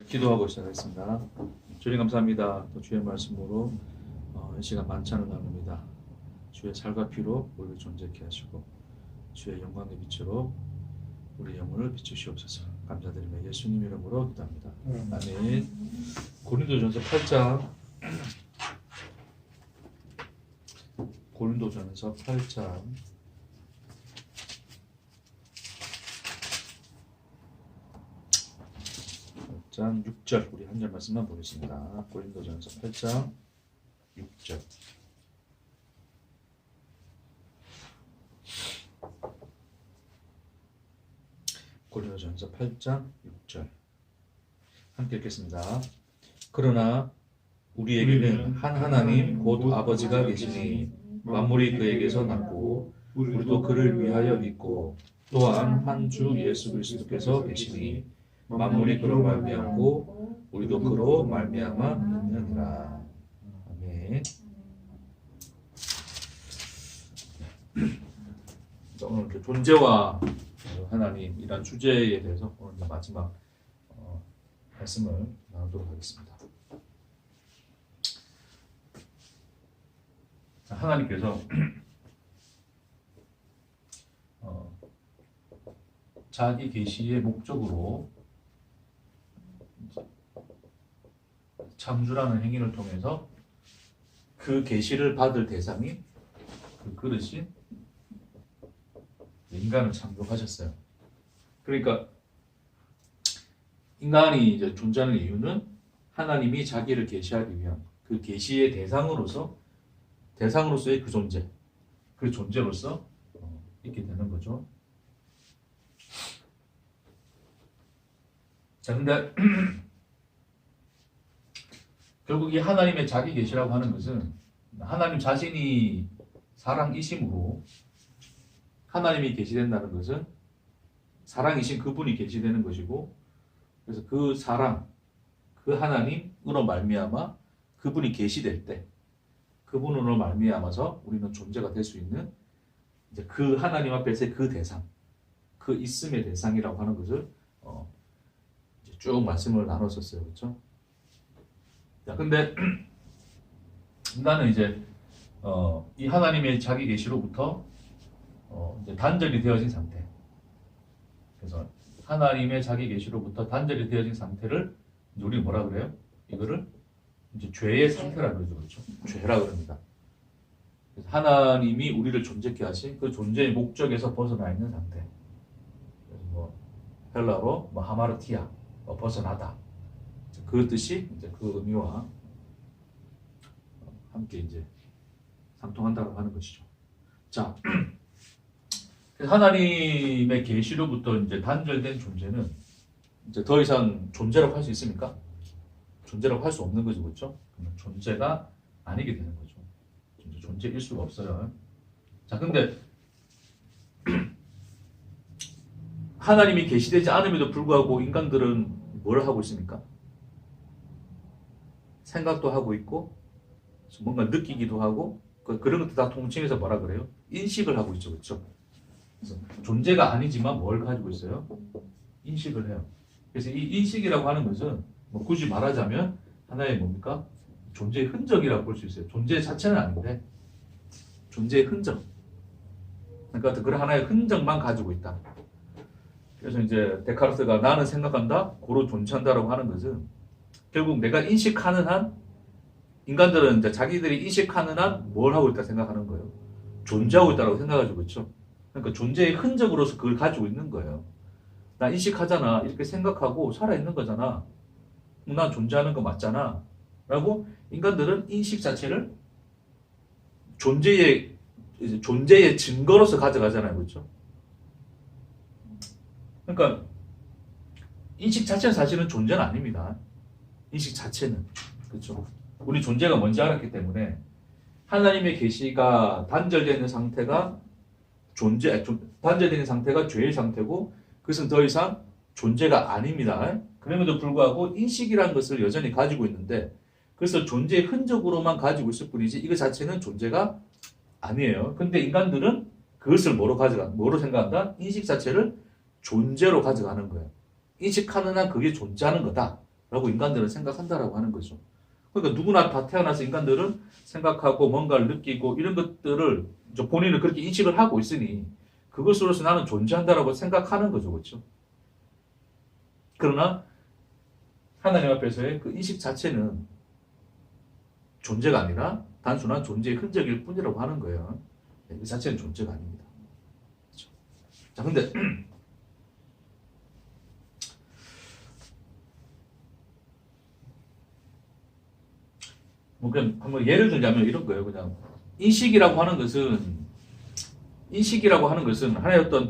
기도하고 시작하겠습니다. 주님 감사합니다. 또 주의 말씀으로 이 시간 만찬을 나눕니다. 주의 살과 피로 우리를 존재케 하시고 주의 영광의 빛으로 우리 영혼을 비추시옵소서. 감사드리며 예수님 이름으로 기도합니다. 아멘. 고린도전서 8장 고린도전서 8장 6절 우리 한 절 말씀만 보겠습니다. 고린도전서 8장 6절. 고린도전서 8장 6절 함께 읽겠습니다. 그러나 우리에게는 한 하나님 곧 아버지가 계시니 만물이 그에게서 났고 우리도 그를 위하여 있고 또한 한 주 예수 그리스도께서 계시니 만물이 그로 말미암고 우리도 그로 말미암아 있느니라. 아멘. 오늘 존재와 하나님이란 주제에 대해서 오늘 마지막 말씀을 나누도록 하겠습니다. 하나님께서 자기 계시의 목적으로 창조라는 행위를 통해서 그 계시를 받을 대상이 그 그릇인 인간을 창조하셨어요. 그러니까 인간이 이제 존재하는 이유는 하나님이 자기를 계시하기 위한 그 계시의 대상으로서의 그 존재, 그 존재로서 있게 되는 거죠. 자, 근데 결국 이 하나님의 자기 계시라고 하는 것은 하나님 자신이 사랑이심으로 하나님이 계시된다는 것은 사랑이신 그분이 계시되는 것이고, 그래서 그 사랑, 그 하나님으로 말미암아 그분이 계시될 때 그분으로 말미암아서 우리는 존재가 될 수 있는 이제 그 하나님 앞에서의 그 대상, 그 있음의 대상이라고 하는 것을 이제 쭉 말씀을 나눴었어요, 그렇죠? 자, 근데 인간은 이제 이 하나님의 자기 계시로부터 이제 단절이 되어진 상태. 그래서 하나님의 자기 계시로부터 단절이 되어진 상태를 우리 뭐라 그래요? 이거를 이제 죄의 상태라 그러죠, 그렇죠? 죄라 그럽니다. 그래서 하나님이 우리를 존재케 하신 그 존재의 목적에서 벗어나 있는 상태. 그래서 뭐 헬라로 뭐 하마르티아, 벗어나다. 그 뜻이 이제 그 의미와 함께 이제 상통한다고 하는 것이죠. 자, 하나님의 계시로부터 이제 단절된 존재는 이제 더 이상 존재라고 할 수 있습니까? 존재라고 할 수 없는 거죠, 그렇죠? 존재가 아니게 되는 거죠. 존재일 수가 없어요. 자, 근데 하나님이 계시되지 않음에도 불구하고 인간들은 뭘 하고 있습니까? 생각도 하고 있고 뭔가 느끼기도 하고 그런 것도 다 통칭해서 뭐라 그래요? 인식을 하고 있죠, 그렇죠? 그래서 존재가 아니지만 뭘 가지고 있어요? 인식을 해요. 그래서 이 인식이라고 하는 것은 뭐 굳이 말하자면 하나의 뭡니까? 존재의 흔적이라고 볼 수 있어요. 존재 자체는 아닌데 존재의 흔적. 그러니까 그런 하나의 흔적만 가지고 있다. 그래서 이제 데카르트가 나는 생각한다, 고로 존재한다라고 하는 것은 결국 내가 인식하는 한 인간들은 이제 자기들이 인식하는 한 뭘 하고 있다 생각하는 거예요. 존재하고 있다라고 생각하죠, 그렇죠? 그러니까 존재의 흔적으로서 그걸 가지고 있는 거예요. 나 인식하잖아, 이렇게 생각하고 살아있는 거잖아. 난 존재하는 거 맞잖아. 라고 인간들은 인식 자체를 존재의 증거로서 가져가잖아요, 그렇죠? 그러니까 인식 자체는 사실은 존재는 아닙니다. 인식 자체는, 그렇죠? 우리 존재가 뭔지 알았기 때문에 하나님의 계시가 단절되는 상태가 단절되는 상태가 죄의 상태고 그것은 더 이상 존재가 아닙니다. 그럼에도 불구하고 인식이라는 것을 여전히 가지고 있는데 그래서 존재의 흔적으로만 가지고 있을 뿐이지 이거 자체는 존재가 아니에요. 근데 인간들은 그것을 뭐로 생각한다? 인식 자체를 존재로 가져가는 거예요. 인식하는 한 그게 존재하는 거다. 라고 인간들은 생각한다라고 하는 거죠. 그러니까 누구나 다 태어나서 인간들은 생각하고 뭔가를 느끼고 이런 것들을 이제 본인은 그렇게 인식을 하고 있으니 그것으로서 나는 존재한다라고 생각하는 거죠. 그렇죠? 그러나 하나님 앞에서의 그 인식 자체는 존재가 아니라 단순한 존재의 흔적일 뿐이라고 하는 거예요. 그 자체는 존재가 아닙니다. 그렇죠? 자, 근데 뭐 그냥 한번 예를 들자면 이런 거예요. 그냥 인식이라고 하는 것은 하나의 어떤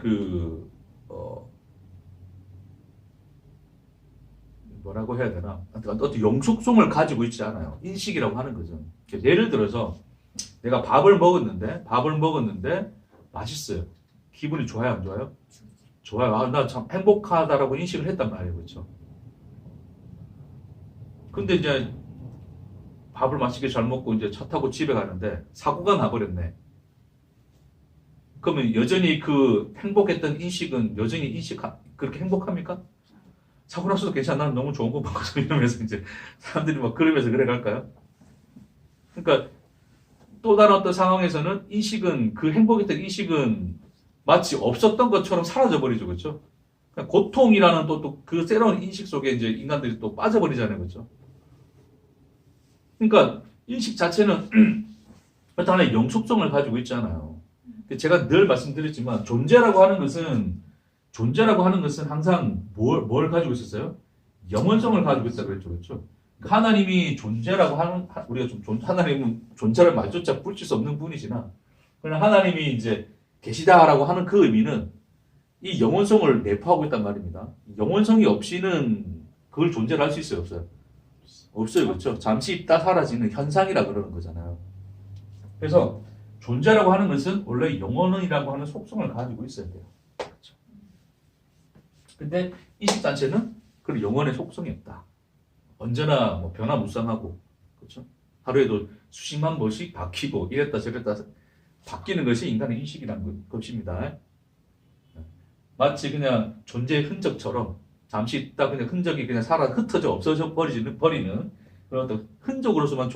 뭐라고 해야 되나? 어떤 영속성을 가지고 있지 않아요. 인식이라고 하는 것은. 예를 들어서 내가 밥을 먹었는데 맛있어요. 기분이 좋아요, 안 좋아요? 좋아요. 아, 나 참 행복하다라고 인식을 했단 말이에요. 그렇죠? 근데 이제 밥을 맛있게 잘 먹고 이제 차 타고 집에 가는데 사고가 나버렸네. 그러면 여전히 그 행복했던 인식은 여전히 그렇게 행복합니까? 사고 났어도 괜찮아. 나는 너무 좋은 거 먹어서 이러면서 이제 사람들이 막 그러면서 그래 갈까요? 그러니까 또 다른 어떤 상황에서는 그 행복했던 인식은 마치 없었던 것처럼 사라져 버리죠. 그렇죠? 그러니까 고통이라는 또 그 새로운 인식 속에 이제 인간들이 또 빠져버리잖아요. 그렇죠? 그러니까 인식 자체는 어떤 하나의 영속성을 가지고 있잖아요. 제가 늘 말씀드렸지만 존재라고 하는 것은 항상 뭘 가지고 있었어요? 영원성을 가지고 있다고 그랬죠. 그렇죠? 하나님이 존재라고 하는, 우리가 하나님은 존재를 말조차 붙일 수 없는 분이지만, 그러나 하나님이 이제 계시다라고 하는 그 의미는 이 영원성을 내포하고 있단 말입니다. 영원성이 없이는 그걸 존재를 할 수 있어요? 없어요? 없어요. 그렇죠? 잠시 있다 사라지는 현상이라 그러는 거잖아요. 그래서 존재라고 하는 것은 원래 영원이라고 하는 속성을 가지고 있어야 돼요. 그렇죠? 근데 인식 자체는 그 영원의 속성이 없다. 언제나 뭐 변화무쌍하고, 그렇죠? 하루에도 수십만 번씩 바뀌고 이랬다 저랬다 바뀌는 것이 인간의 인식이라는 것입니다. 마치 그냥 존재의 흔적처럼 잠시 있다 그냥 흔적이 그냥 흩어져 없어져 버리는 그런 어떤 흔적으로서만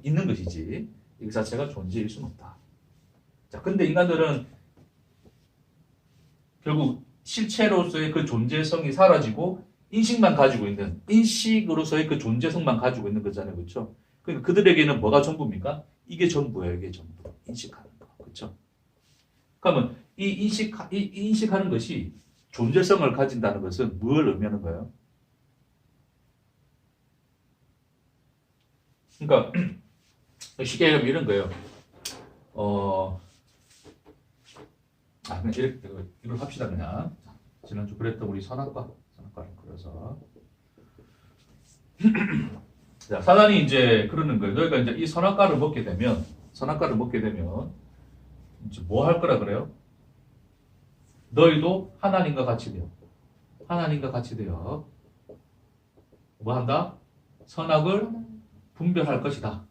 있는 것이지 이 자체가 존재일 수는 없다. 자, 근데 인간들은 결국 실체로서의 그 존재성이 사라지고 인식으로서의 그 존재성만 가지고 있는 거잖아요. 그렇죠? 그러니까 그들에게는 뭐가 전부입니까? 이게 전부예요. 이게 전부. 인식하는 거. 그렇죠? 그러면 이 인식하는 것이 존재성을 가진다는 것은 뭘 의미하는 거예요? 그러니까 쉽게 얘기하면 이런 거예요. 그냥 이걸 합시다 그냥. 지난주 그랬던 우리 선악과를 그려서. 자, 사단이 이제 그러는 거예요. 너희가 이제 이 선악과를 먹게 되면 이제 뭐 할 거라 그래요? 너희도 하나님과 같이 되어 뭐 한다? 선악을 분별할 것이다.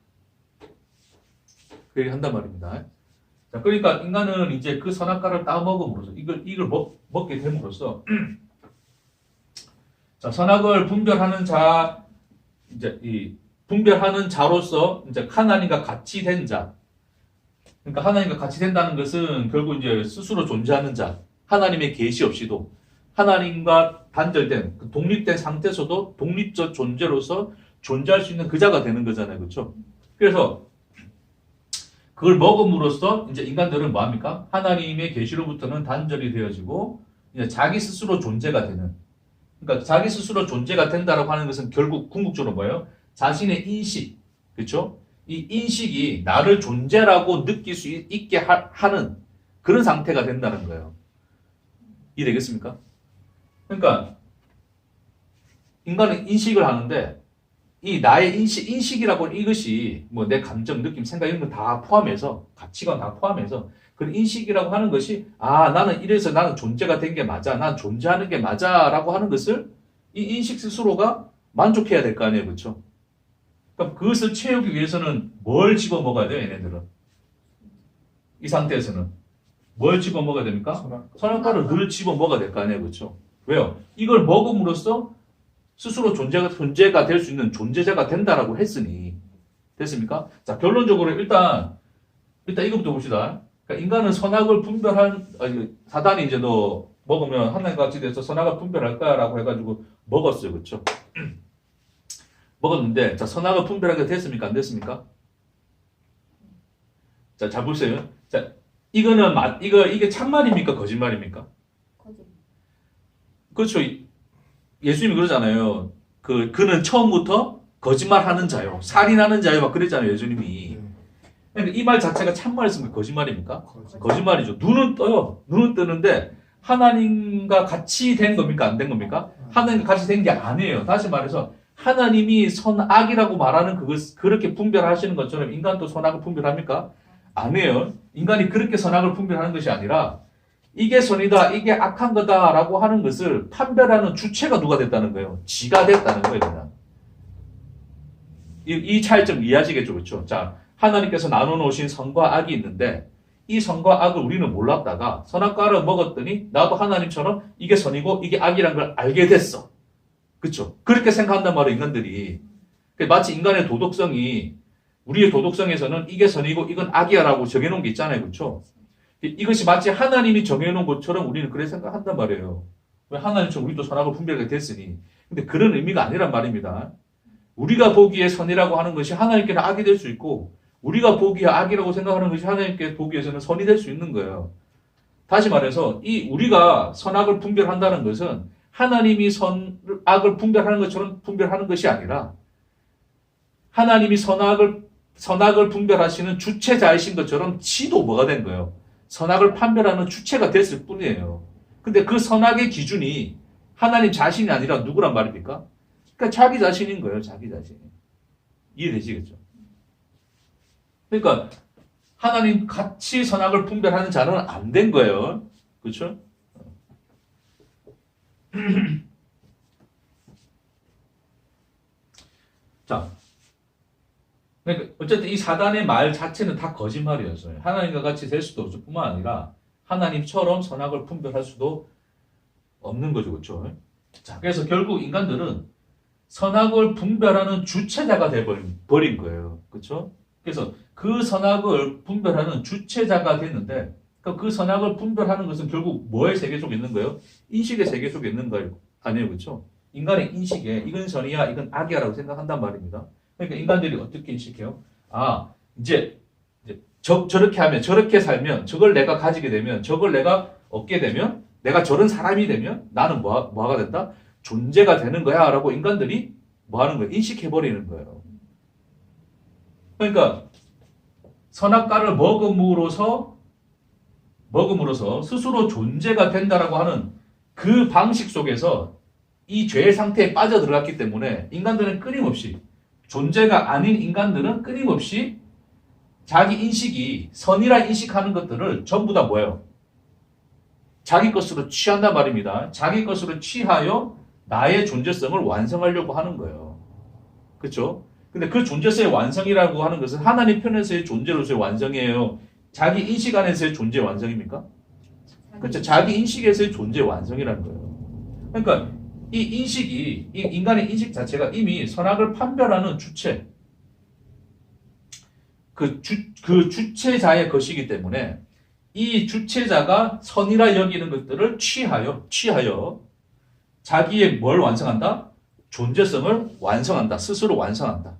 그 얘기 한단 말입니다. 자, 그러니까 인간은 이제 그 선악과를 따먹음으로써 이걸 먹게 됨으로써 자, 선악을 분별하는 분별하는 자로서 이제 하나님과 같이 된 자. 그러니까 하나님과 같이 된다는 것은 결국 이제 스스로 존재하는 자. 하나님의 계시 없이도 하나님과 단절된 독립된 상태에서도 독립적 존재로서 존재할 수 있는 그 자가 되는 거잖아요. 그렇죠? 그래서 그걸 먹음으로써 이제 인간들은 뭐 합니까? 하나님의 계시로부터는 단절이 되어지고 이제 자기 스스로 존재가 되는. 그러니까 자기 스스로 존재가 된다라고 하는 것은 결국 궁극적으로 뭐예요? 자신의 인식, 그렇죠? 이 인식이 나를 존재라고 느낄 수 있게 하는 그런 상태가 된다는 거예요. 이해되겠습니까? 그러니까 인간은 인식을 하는데 이 나의 인식이라고 하는 이것이 뭐 내 감정, 느낌, 생각 이런 거 다 포함해서 가치관 다 포함해서 그런 인식이라고 하는 것이 나는 이래서 나는 존재가 된 게 맞아, 난 존재하는 게 맞아라고 하는 것을 이 인식 스스로가 만족해야 될 거 아니에요, 그렇죠? 그럼 그것을 채우기 위해서는 뭘 집어 먹어야 돼요, 얘네들은? 이 상태에서는 뭘 집어 먹어야 됩니까? 선악과를 늘 집어 먹어야 될 거 아니에요, 그렇죠? 왜요? 이걸 먹음으로써 스스로 존재가 될 수 있는 존재자가 된다라고 했으니 됐습니까? 자, 결론적으로 일단 이거부터 봅시다. 그러니까 인간은 선악을 사단이 이제 너 먹으면 하나님과 같이 돼서 선악을 분별할까라고 해가지고 먹었어요, 그렇죠? 먹었는데 자, 선악을 분별하게 됐습니까? 안 됐습니까? 자, 잘 보세요. 자, 이게 참말입니까? 거짓말입니까? 그렇죠. 예수님이 그러잖아요. 그는 처음부터 거짓말하는 자요, 살인하는 자요, 막 그랬잖아요, 예수님이. 그러니까 이 말 자체가 참말이습니까? 거짓말입니까? 거짓말이죠. 눈은 떠요. 눈은 뜨는데 하나님과 같이 된 겁니까? 안 된 겁니까? 하나님과 같이 된 게 아니에요. 다시 말해서 하나님이 선악이라고 말하는 그렇게 분별하시는 것처럼 인간도 선악을 분별합니까? 아니에요. 인간이 그렇게 선악을 분별하는 것이 아니라 이게 선이다, 이게 악한 거다라고 하는 것을 판별하는 주체가 누가 됐다는 거예요? 지가 됐다는 거예요, 그냥. 이 차이점 이해하시겠죠, 그렇죠? 자, 하나님께서 나눠놓으신 선과 악이 있는데 이 선과 악을 우리는 몰랐다가 선악과를 먹었더니 나도 하나님처럼 이게 선이고 이게 악이란 걸 알게 됐어. 그렇죠? 그렇게 생각한단 말이에요, 인간들이. 마치 인간의 도덕성이 우리의 도덕성에서는 이게 선이고 이건 악이야라고 정해놓은 게 있잖아요, 그렇죠? 이것이 마치 하나님이 정해놓은 것처럼 우리는 그렇게 생각한단 말이에요. 왜 하나님처럼 우리도 선악을 분별하게 됐으니. 근데 그런 의미가 아니란 말입니다. 우리가 보기에 선이라고 하는 것이 하나님께는 악이 될 수 있고 우리가 보기에 악이라고 생각하는 것이 하나님께 보기에서는 선이 될 수 있는 거예요. 다시 말해서 우리가 선악을 분별한다는 것은 하나님이 선악을 분별하는 것처럼 분별하는 것이 아니라 하나님이 선악을 분별하시는 주체자이신 것처럼 지도 뭐가 된 거예요? 선악을 판별하는 주체가 됐을 뿐이에요. 근데 그 선악의 기준이 하나님 자신이 아니라 누구란 말입니까? 그러니까 자기 자신인 거예요, 자기 자신이. 이해되시겠죠? 그러니까 하나님 같이 선악을 분별하는 자는 안 된 거예요. 그렇죠? 자, 그러니까 어쨌든 이 사단의 말 자체는 다 거짓말이었어요. 하나님과 같이 될 수도 없을 뿐만 아니라 하나님처럼 선악을 분별할 수도 없는 거죠, 그렇죠? 자, 그래서 결국 인간들은 선악을 분별하는 주체자가 돼버린 거예요, 그렇죠? 그래서 그 선악을 분별하는 주체자가 됐는데 그 선악을 분별하는 것은 결국 뭐의 세계 속에 있는 거예요? 인식의 세계 속에 있는 거예요, 아니에요, 그렇죠? 인간의 인식에 이건 선이야, 이건 악이야라고 생각한단 말입니다. 그러니까 인간들이 어떻게 인식해요? 이제 저렇게 하면, 저렇게 살면, 저걸 내가 가지게 되면, 저걸 내가 얻게 되면, 내가 저런 사람이 되면 나는 뭐가 된다? 존재가 되는 거야 라고 인간들이 뭐 하는 거예요? 인식해버리는 거예요. 그러니까 선악과를 먹음으로써 스스로 존재가 된다라고 하는 그 방식 속에서 이 죄의 상태에 빠져들어갔기 때문에 인간들은 끊임없이, 존재가 아닌 인간들은 끊임없이 자기 인식이 선이라 인식하는 것들을 전부 다 뭐예요? 자기 것으로 취한단 말입니다. 자기 것으로 취하여 나의 존재성을 완성하려고 하는 거예요. 그렇죠? 근데 그 존재성의 완성이라고 하는 것은 하나님 편에서의 존재로서의 완성이에요. 자기 인식 안에서의 존재 완성입니까? 그렇죠? 자기 인식에서의 존재 완성이라는 거예요. 그러니까 이 인간의 인식 자체가 이미 선악을 판별하는 주체, 그 주체자의 것이기 때문에 이 주체자가 선이라 여기는 것들을 취하여 자기의 뭘 완성한다? 존재성을 완성한다. 스스로 완성한다.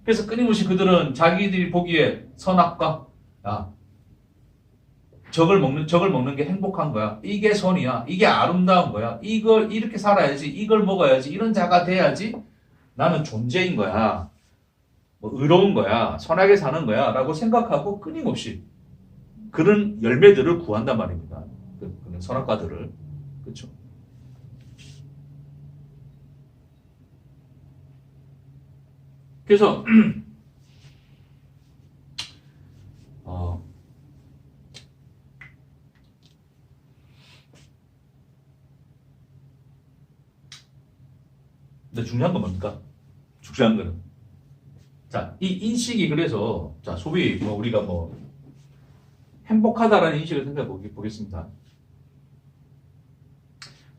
그래서 끊임없이 그들은 자기들이 보기에 선악과 저걸 먹는 게 행복한 거야. 이게 선이야. 이게 아름다운 거야. 이걸 이렇게 살아야지. 이걸 먹어야지. 이런 자가 돼야지. 나는 존재인 거야. 의로운 거야. 선하게 사는 거야. 라고 생각하고 끊임없이 그런 열매들을 구한단 말입니다. 그런 선악과들을. 그렇죠? 그래서 근데 중요한 건 뭡니까? 중요한 거는 자, 이 인식이 그래서 소위 우리가 행복하다라는 인식을 생각해 보겠습니다.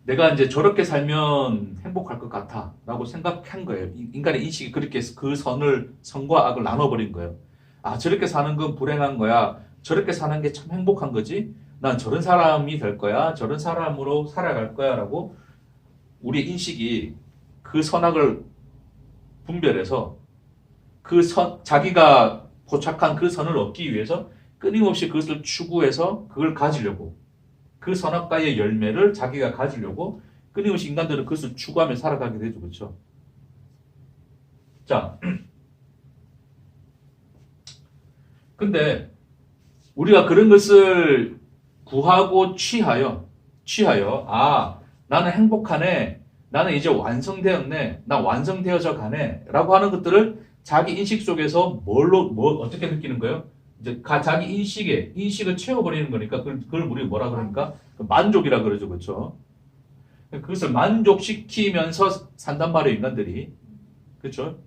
내가 이제 저렇게 살면 행복할 것 같아라고 생각한 거예요. 인간의 인식이 그렇게 그 선과 악을 나눠버린 거예요. 아, 저렇게 사는 건 불행한 거야. 저렇게 사는 게 참 행복한 거지. 난 저런 사람이 될 거야. 저런 사람으로 살아갈 거야라고 우리의 인식이 그 선악을 분별해서 자기가 포착한 그 선을 얻기 위해서 끊임없이 그것을 추구해서 그걸 가지려고 그 선악과의 열매를 자기가 가지려고 끊임없이 인간들은 그것을 추구하며 살아가게 되죠. 그렇죠? 자, 근데 우리가 그런 것을 구하고 취하여 아, 나는 행복하네, 나는 이제 완성되었네, 나 완성되어져 가네 라고 하는 것들을 자기 인식 속에서 어떻게 느끼는 거예요? 이제 자기 인식을 채워버리는 거니까 그걸 우리 뭐라 그러니까 만족이라 그러죠. 그렇죠? 그것을 만족시키면서 산단 말이에요, 인간들이. 그렇죠?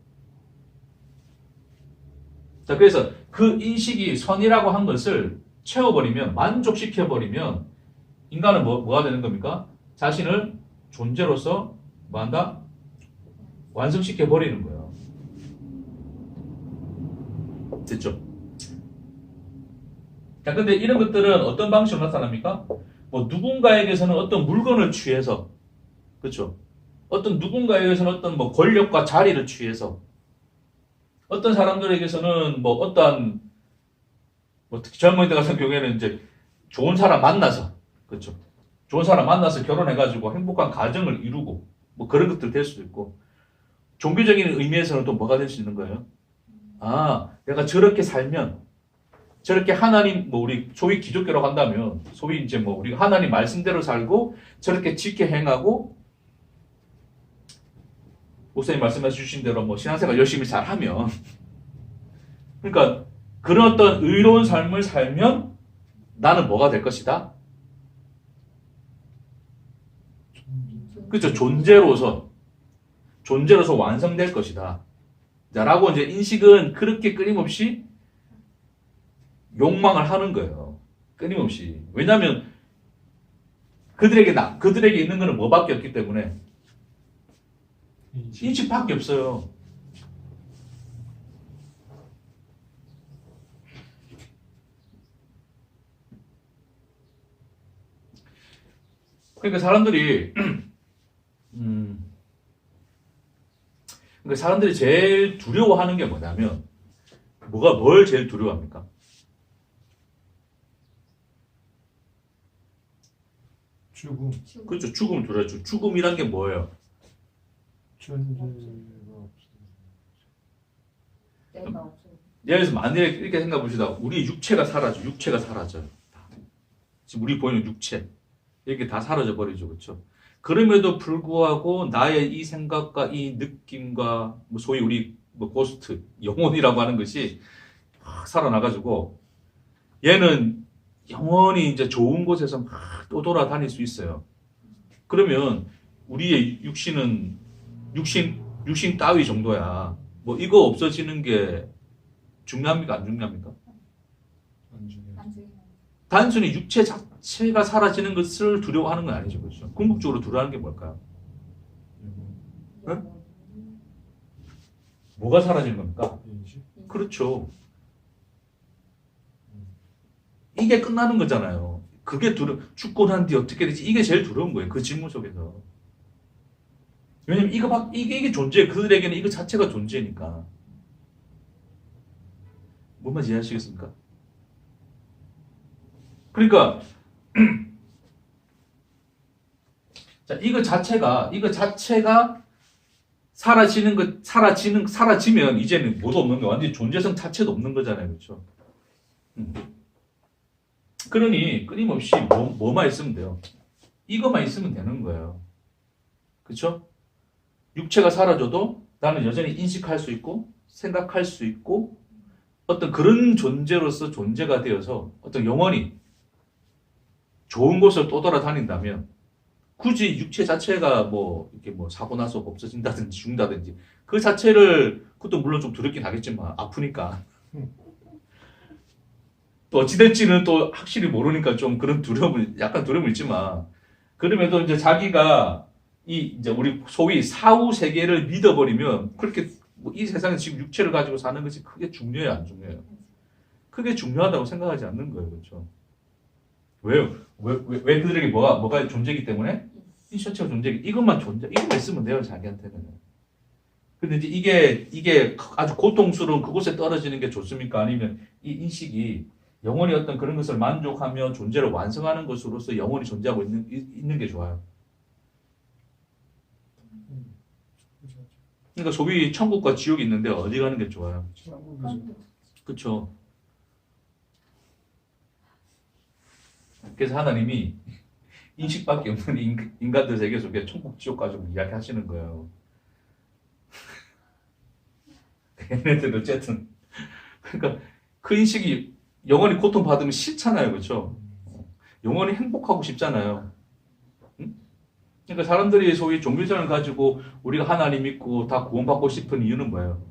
자, 그래서 그 인식이 선이라고 한 것을 채워버리면, 만족시켜버리면 인간은 뭐가 되는 겁니까? 자신을 존재로서 뭐한다? 완성시켜버리는 거예요. 됐죠? 자, 근데 이런 것들은 어떤 방식으로 나타납니까? 뭐 누군가에게서는 어떤 물건을 취해서, 그렇죠? 어떤 누군가에게서는 어떤 뭐 권력과 자리를 취해서, 어떤 사람들에게서는 뭐 어떠한 뭐 특히 젊은이들 같은 경우에는 이제 좋은 사람 만나서, 그렇죠? 좋은 사람 만나서 결혼해가지고 행복한 가정을 이루고 뭐 그런 것들 될 수도 있고, 종교적인 의미에서는 또 뭐가 될 수 있는 거예요? 아, 내가 저렇게 살면, 저렇게 하나님, 뭐 우리 소위 기독교라고 한다면, 소위 이제 뭐 우리가 하나님 말씀대로 살고 저렇게 지켜 행하고 목사님 말씀해 주신 대로 뭐 신앙생활 열심히 잘하면, 그러니까 그런 어떤 의로운 삶을 살면 나는 뭐가 될 것이다? 그렇죠. 존재로서 완성될 것이다. 자, 라고 이제 인식은 그렇게 끊임없이 욕망을 하는 거예요. 끊임없이. 왜냐하면 그들에게 있는 거는 뭐밖에 없기 때문에 인식밖에 없어요. 그러니까 사람들이 제일 두려워하는 게 뭐냐면, 뭘 제일 두려워합니까? 죽음. 그렇죠. 죽음을 두려워하죠. 죽음이란 게 뭐예요? 존재가 없어. 내가 없어. 예를 들어서 만약에 이렇게 생각해 봅시다. 우리 육체가 사라져요. 지금 우리 보이는 육체. 이렇게 다 사라져 버리죠. 그렇죠? 그럼에도 불구하고 나의 이 생각과 이 느낌과 뭐 소위 우리 뭐 고스트, 영혼이라고 하는 것이 살아나가지고 얘는 영원히 이제 좋은 곳에서 막 또 돌아다닐 수 있어요. 그러면 우리의 육신 따위 정도야. 뭐 이거 없어지는 게 중요합니까? 안 중요합니까? 단순히 육체 자체가 사라지는 것을 두려워하는 건 아니죠. 그렇죠? 궁극적으로 두려워하는 게 뭘까요? 응? 뭐가 사라지는 겁니까? 그렇죠. 이게 끝나는 거잖아요. 그게 죽고 난 뒤 어떻게 되지? 이게 제일 두려운 거예요. 그 질문 속에서. 왜냐면 이게 존재, 그들에게는 이거 자체가 존재니까. 뭔 말인지 이해하시겠습니까? 그러니까 자, 이거 자체가 사라지면 이제는 뭐도 없는 거야. 완전히 존재성 자체도 없는 거잖아요. 그렇죠? 그러니 끊임없이 뭐만 있으면 돼요. 이것만 있으면 되는 거예요. 그렇죠? 육체가 사라져도 나는 여전히 인식할 수 있고 생각할 수 있고 어떤 그런 존재로서 존재가 되어서 어떤 영원히 좋은 곳을 또 돌아다닌다면 굳이 육체 자체가 뭐 이렇게 뭐 사고 나서 없어진다든지 죽는다든지 그 자체를 그것도 물론 좀 두렵긴 하겠지만 아프니까 또 어찌될지는 또 확실히 모르니까 좀 그런 약간 두려움이 있지만 그럼에도 이제 자기가 이제 우리 소위 사후 세계를 믿어버리면 그렇게 뭐이 세상에 지금 육체를 가지고 사는 것이 크게 중요해요, 안 중요해요? 크게 중요하다고 생각하지 않는 거예요, 그렇죠? 왜요? 왜 그들에게 뭐가 존재이기 때문에? 이 셔츠가 존재이기 이것만 이것만 있으면 돼요, 자기한테는. 근데 이제 이게 아주 고통스러운 그곳에 떨어지는 게 좋습니까? 아니면 이 인식이 영원히 어떤 그런 것을 만족하며 존재를 완성하는 것으로서 영원히 존재하고 있는 게 좋아요. 그러니까 소위 천국과 지옥이 있는데 어디 가는 게 좋아요? 천국이죠. 그렇죠. 그래서 하나님이 인식밖에 없는 인간들 세계 속에 천국, 지옥 가지고 이야기하시는 거예요. 얘네들 어쨌든 그러니까 그 인식이 영원히 고통받으면 싫잖아요, 그렇죠? 영원히 행복하고 싶잖아요. 응? 그러니까 사람들이 소위 종교전을 가지고 우리가 하나님 믿고 다 구원받고 싶은 이유는 뭐예요?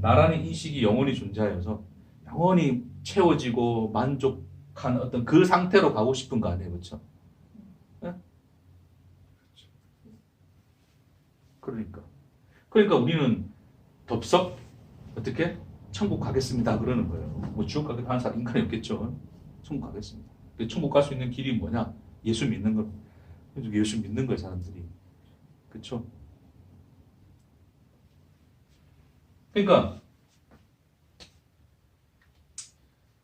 나라는 인식이 영원히 존재하여서 영원히 채워지고 만족한 어떤 그 상태로 가고 싶은 거 아니에요, 그렇죠? 네? 그러니까 우리는 덥석 어떻게 천국 가겠습니다 그러는 거예요. 뭐 지옥 가겠다 하는 사람 인간이 없겠죠. 천국 가겠습니다. 천국 갈 수 있는 길이 뭐냐? 예수 믿는 거. 예수 믿는 거예요, 사람들이. 그렇죠? 그러니까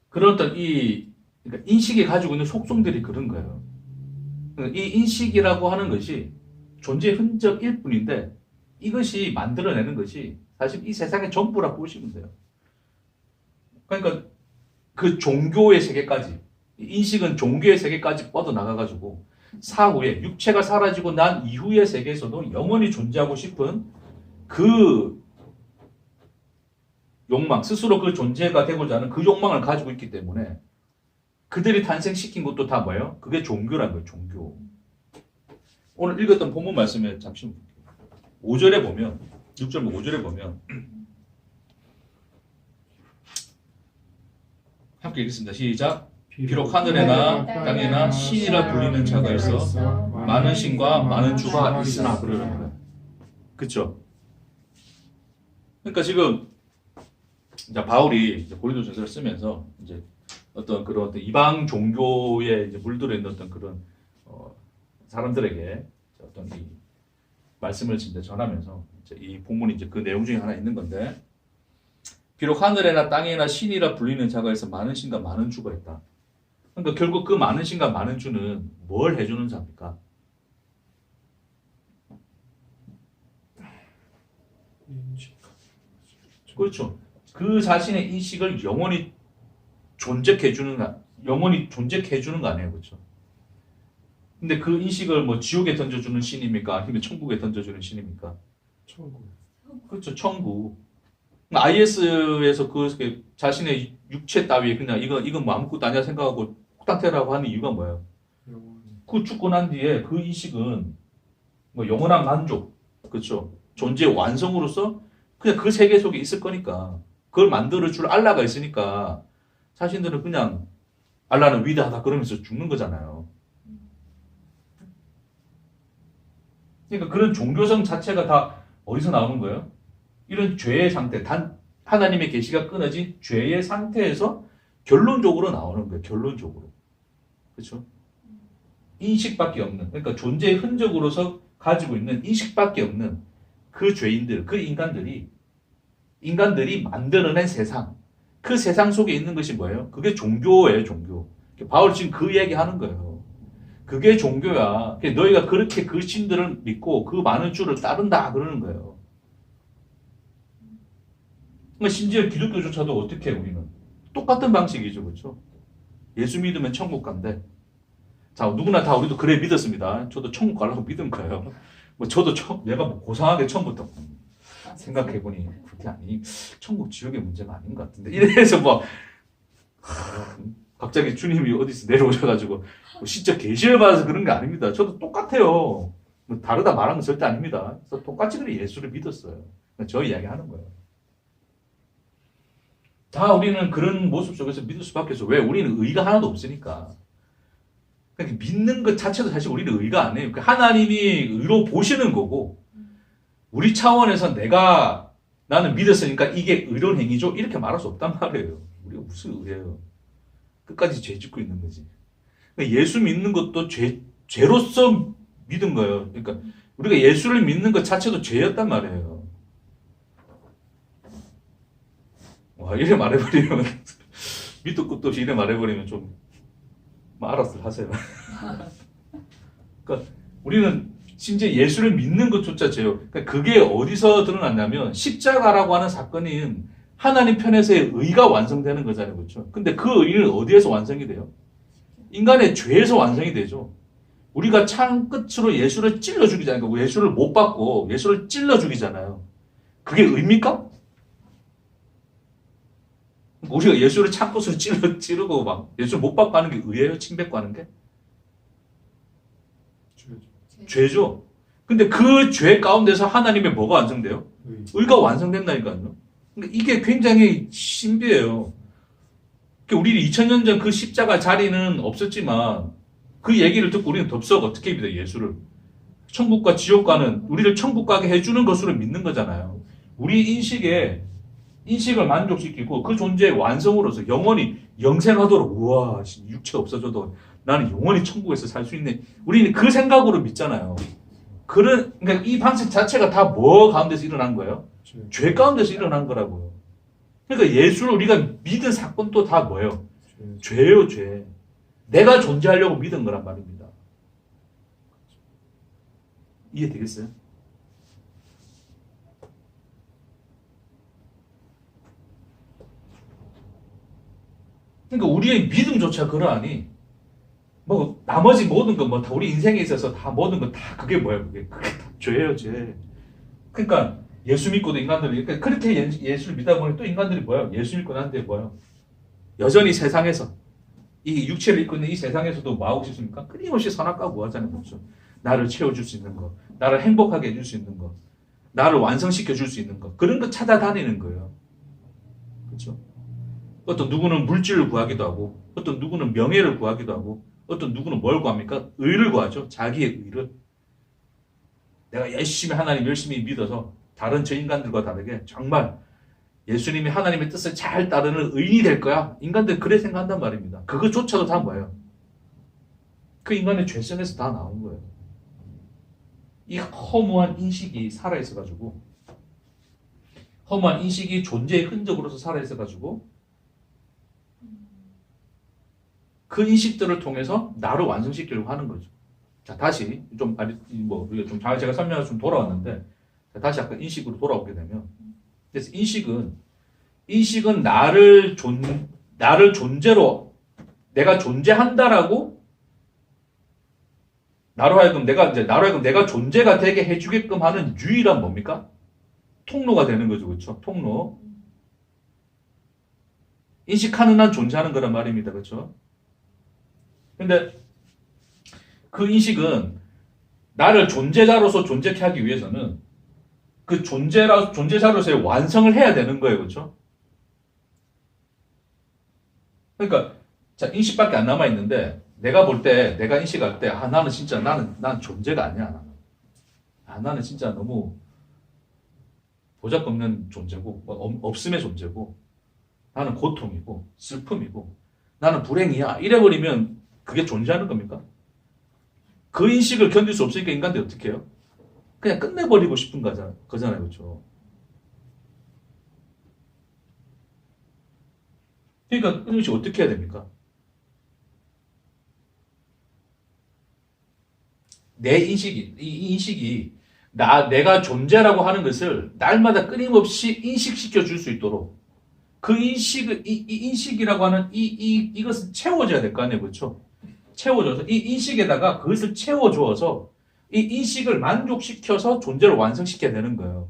그런 어떤 그러니까 인식이 가지고 있는 속성들이 그런 거예요. 그러니까 이 인식이라고 하는 것이 존재의 흔적일 뿐인데 이것이 만들어내는 것이 사실 이 세상의 전부라고 보시면 돼요. 그러니까 그 종교의 세계까지, 인식은 종교의 세계까지 뻗어나가가지고 사후에 육체가 사라지고 난 이후의 세계에서도 영원히 존재하고 싶은 그 욕망, 스스로 그 존재가 되고자 하는 그 욕망을 가지고 있기 때문에 그들이 탄생시킨 것도 다 뭐예요? 그게 종교라는 거예요, 종교. 오늘 읽었던 본문 말씀에 잠시 5절에 보면 6절 5절에 보면 함께 읽겠습니다. 시작. 비록 하늘에나 땅에나 신이라 불리는 자가 있어 많은 신과 많은 주가 있으나 그러는 거예요. 그렇죠? 그러니까 지금 이제 바울이 이제 고린도전서를 쓰면서 이제 어떤 그런 이방 종교에 이제 물들어 있는 어떤 그런 사람들에게 어떤 이 말씀을 이제 전하면서 이제 이 본문이 이제 그 내용 중에 하나 있는 건데, 비록 하늘에나 땅에나 신이라 불리는 자가 있어 많은 신과 많은 주가 있다. 그러니까 결국 그 많은 신과 많은 주는 뭘 해주는 자입니까? 그렇죠. 그 자신의 인식을 영원히 존재해 주는 거 아니에요, 그렇죠? 근데 그 인식을 뭐 지옥에 던져주는 신입니까? 아니면 천국에 던져주는 신입니까? 천국. 그렇죠, 천국. IS에서 그 자신의 육체 따위에 그냥 이건 뭐 아무것도 아니야 생각하고 폭탄테라고 하는 이유가 뭐예요? 영원히. 그 죽고 난 뒤에 그 인식은 뭐 영원한 만족, 그렇죠? 존재의 완성으로서 그냥 그 세계 속에 있을 거니까, 그걸 만들어 줄 알라가 있으니까 자신들은 그냥 알라는 위대하다 그러면서 죽는 거잖아요. 그러니까 그런 종교성 자체가 다 어디서 나오는 거예요? 이런 죄의 상태, 하나님의 계시가 끊어진 죄의 상태에서 결론적으로 나오는 거예요. 결론적으로. 그렇죠? 인식밖에 없는, 그러니까 존재의 흔적으로서 가지고 있는 인식밖에 없는 그 죄인들, 그 인간들이 만들어낸 세상, 그 세상 속에 있는 것이 뭐예요? 그게 종교예요, 종교. 바울 지금 그 얘기 하는 거예요. 그게 종교야. 너희가 그렇게 그 신들을 믿고 그 많은 주를 따른다 그러는 거예요. 심지어 기독교조차도 어떻게 해요, 우리는? 똑같은 방식이죠, 그렇죠? 예수 믿으면 천국 간대. 자, 누구나 다 우리도 그래 믿었습니다. 저도 천국 가려고 믿은 거예요. 뭐 저도 내가 뭐 고상하게 처음부터 생각해보니 그게 아니, 천국 지옥의 문제가 아닌 것 같은데 이래서 뭐 갑자기 주님이 어디서 내려오셔가지고 뭐 진짜 계시를 받아서 그런 게 아닙니다. 저도 똑같아요. 뭐 다르다 말하는 건 절대 아닙니다. 그래서 똑같이 그래 예수를 믿었어요. 저 이야기 하는 거예요. 다 우리는 그런 모습 속에서 믿을 수밖에 없어. 왜? 우리는 의가 하나도 없으니까. 그러니까 믿는 것 자체도 사실 우리는 의가 아니에요. 그러니까 하나님이 의로 보시는 거고 우리 차원에서 나는 믿었으니까 이게 의로운 행위죠. 이렇게 말할 수 없단 말이에요. 우리가 무슨 의예요. 끝까지 죄 짓고 있는 거지. 그러니까 예수 믿는 것도 죄로서 믿은 거예요. 그러니까 우리가 예수를 믿는 것 자체도 죄였단 말이에요. 와, 이래 말해버리면 밑도 끝도 없이 이래 말해버리면 좀 알아서 하세요. 그러니까 우리는 심지어 예수를 믿는 것조차 죄요. 그러니까 그게 어디서 드러났냐면 십자가라고 하는 사건인 하나님 편에서의 의가 완성되는 거잖아요. 그렇죠? 근데 그 의는 어디에서 완성이 돼요? 인간의 죄에서 완성이 되죠. 우리가 창 끝으로 예수를 찔러 죽이잖아요. 예수를 못 받고 예수를 찔러 죽이잖아요. 그게 의입니까? 우리가 예수를 창 끝으로 찌르고 막 예수를 못 받고 하는 게 의예요? 침뱉고 하는 게? 죄죠. 근데 그 죄 가운데서 하나님의 뭐가 완성돼요? 의가 완성된다니까요. 그러니까 이게 굉장히 신비해요. 우리 2000년 전 그 십자가 자리는 없었지만 그 얘기를 듣고 우리는 덥석 어떻게 믿어요? 예수를. 천국과 지옥 가는 우리를 천국 가게 해주는 것으로 믿는 거잖아요. 우리 인식을 만족시키고 그 존재의 완성으로서 영원히 영생하도록 우와 육체 없어져도 나는 영원히 천국에서 살 수 있네. 우리는 그 생각으로 믿잖아요. 그러니까 이 방식 자체가 다 뭐 가운데서 일어난 거예요? 죄 가운데서 일어난 거라고요. 그러니까 예수를 우리가 믿은 사건도 다 뭐예요? 죄예요, 죄. 내가 존재하려고 믿은 거란 말입니다. 이해되겠어요? 그러니까 우리의 믿음조차 그러하니 뭐 나머지 모든 거 뭐 다 우리 인생에 있어서 다 모든 거 다 그게 뭐예요? 그게 다 죄예요, 죄. 그러니까 예수 믿고도 인간들이 그러니까 그렇게 예수를 믿다 보니 또 인간들이 뭐예요? 예수 믿고 난데 뭐예요? 여전히 세상에서 이 육체를 입고 있는 이 세상에서도 뭐 하고 싶습니까? 끊임없이 선악과 구하잖아요. 그렇죠? 나를 채워줄 수 있는 거, 나를 행복하게 해줄 수 있는 거, 나를 완성시켜 줄 수 있는 거 그런 거 찾아다니는 거예요. 그렇죠? 어떤 누구는 물질을 구하기도 하고 어떤 누구는 명예를 구하기도 하고 어떤 누구는 뭘 구합니까? 의를 구하죠. 자기의 의를. 내가 하나님 열심히 믿어서 다른 저 인간들과 다르게 정말 예수님이 하나님의 뜻을 잘 따르는 의인이 될 거야. 인간들 그래 생각한단 말입니다. 그것조차도 다 뭐예요? 그 인간의 죄성에서 다 나온 거예요. 이 허무한 인식이 살아있어가지고 허무한 인식이 존재의 흔적으로서 살아있어가지고 그 인식들을 통해서 나를 완성시키려고 하는 거죠. 자, 다시 우리가 좀 잘 제가 설명해서 좀 돌아왔는데, 다시 아까 인식으로 돌아오게 되면, 그래서 인식은 나를 존재로, 내가 존재한다라고, 나로 하여금 내가 존재가 되게 해주게끔 하는 유일한 뭡니까? 통로가 되는 거죠. 그렇죠? 통로. 인식하는 한 존재하는 거란 말입니다. 그렇죠? 근데 그 인식은 나를 존재자로서 존재케 하기 위해서는 그 존재자로서의 완성을 해야 되는 거예요. 그렇죠? 그러니까 자, 인식밖에 안 남아 있는데 내가 볼 때 내가 인식할 때 나는 진짜 나는 존재가 아니야. 나는 진짜 너무 보잘것없는 존재고 없음의 존재고 나는 고통이고 슬픔이고 나는 불행이야. 이래버리면 그게 존재하는 겁니까? 그 인식을 견딜 수 없으니까 인간들이 어떻게 해요? 그냥 끝내버리고 싶은 거잖아요. 그렇죠? 그러니까 끊임없이 어떻게 해야 됩니까? 이 인식이 내가 존재라고 하는 것을 날마다 끊임없이 인식시켜 줄 수 있도록 그 인식을 이 인식이라고 하는 이것을 채워줘야 될 거 아니에요. 그렇죠? 채워줘서 이 인식에다가 그것을 채워주어서 이 인식을 만족시켜서 존재를 완성시켜야 되는 거예요.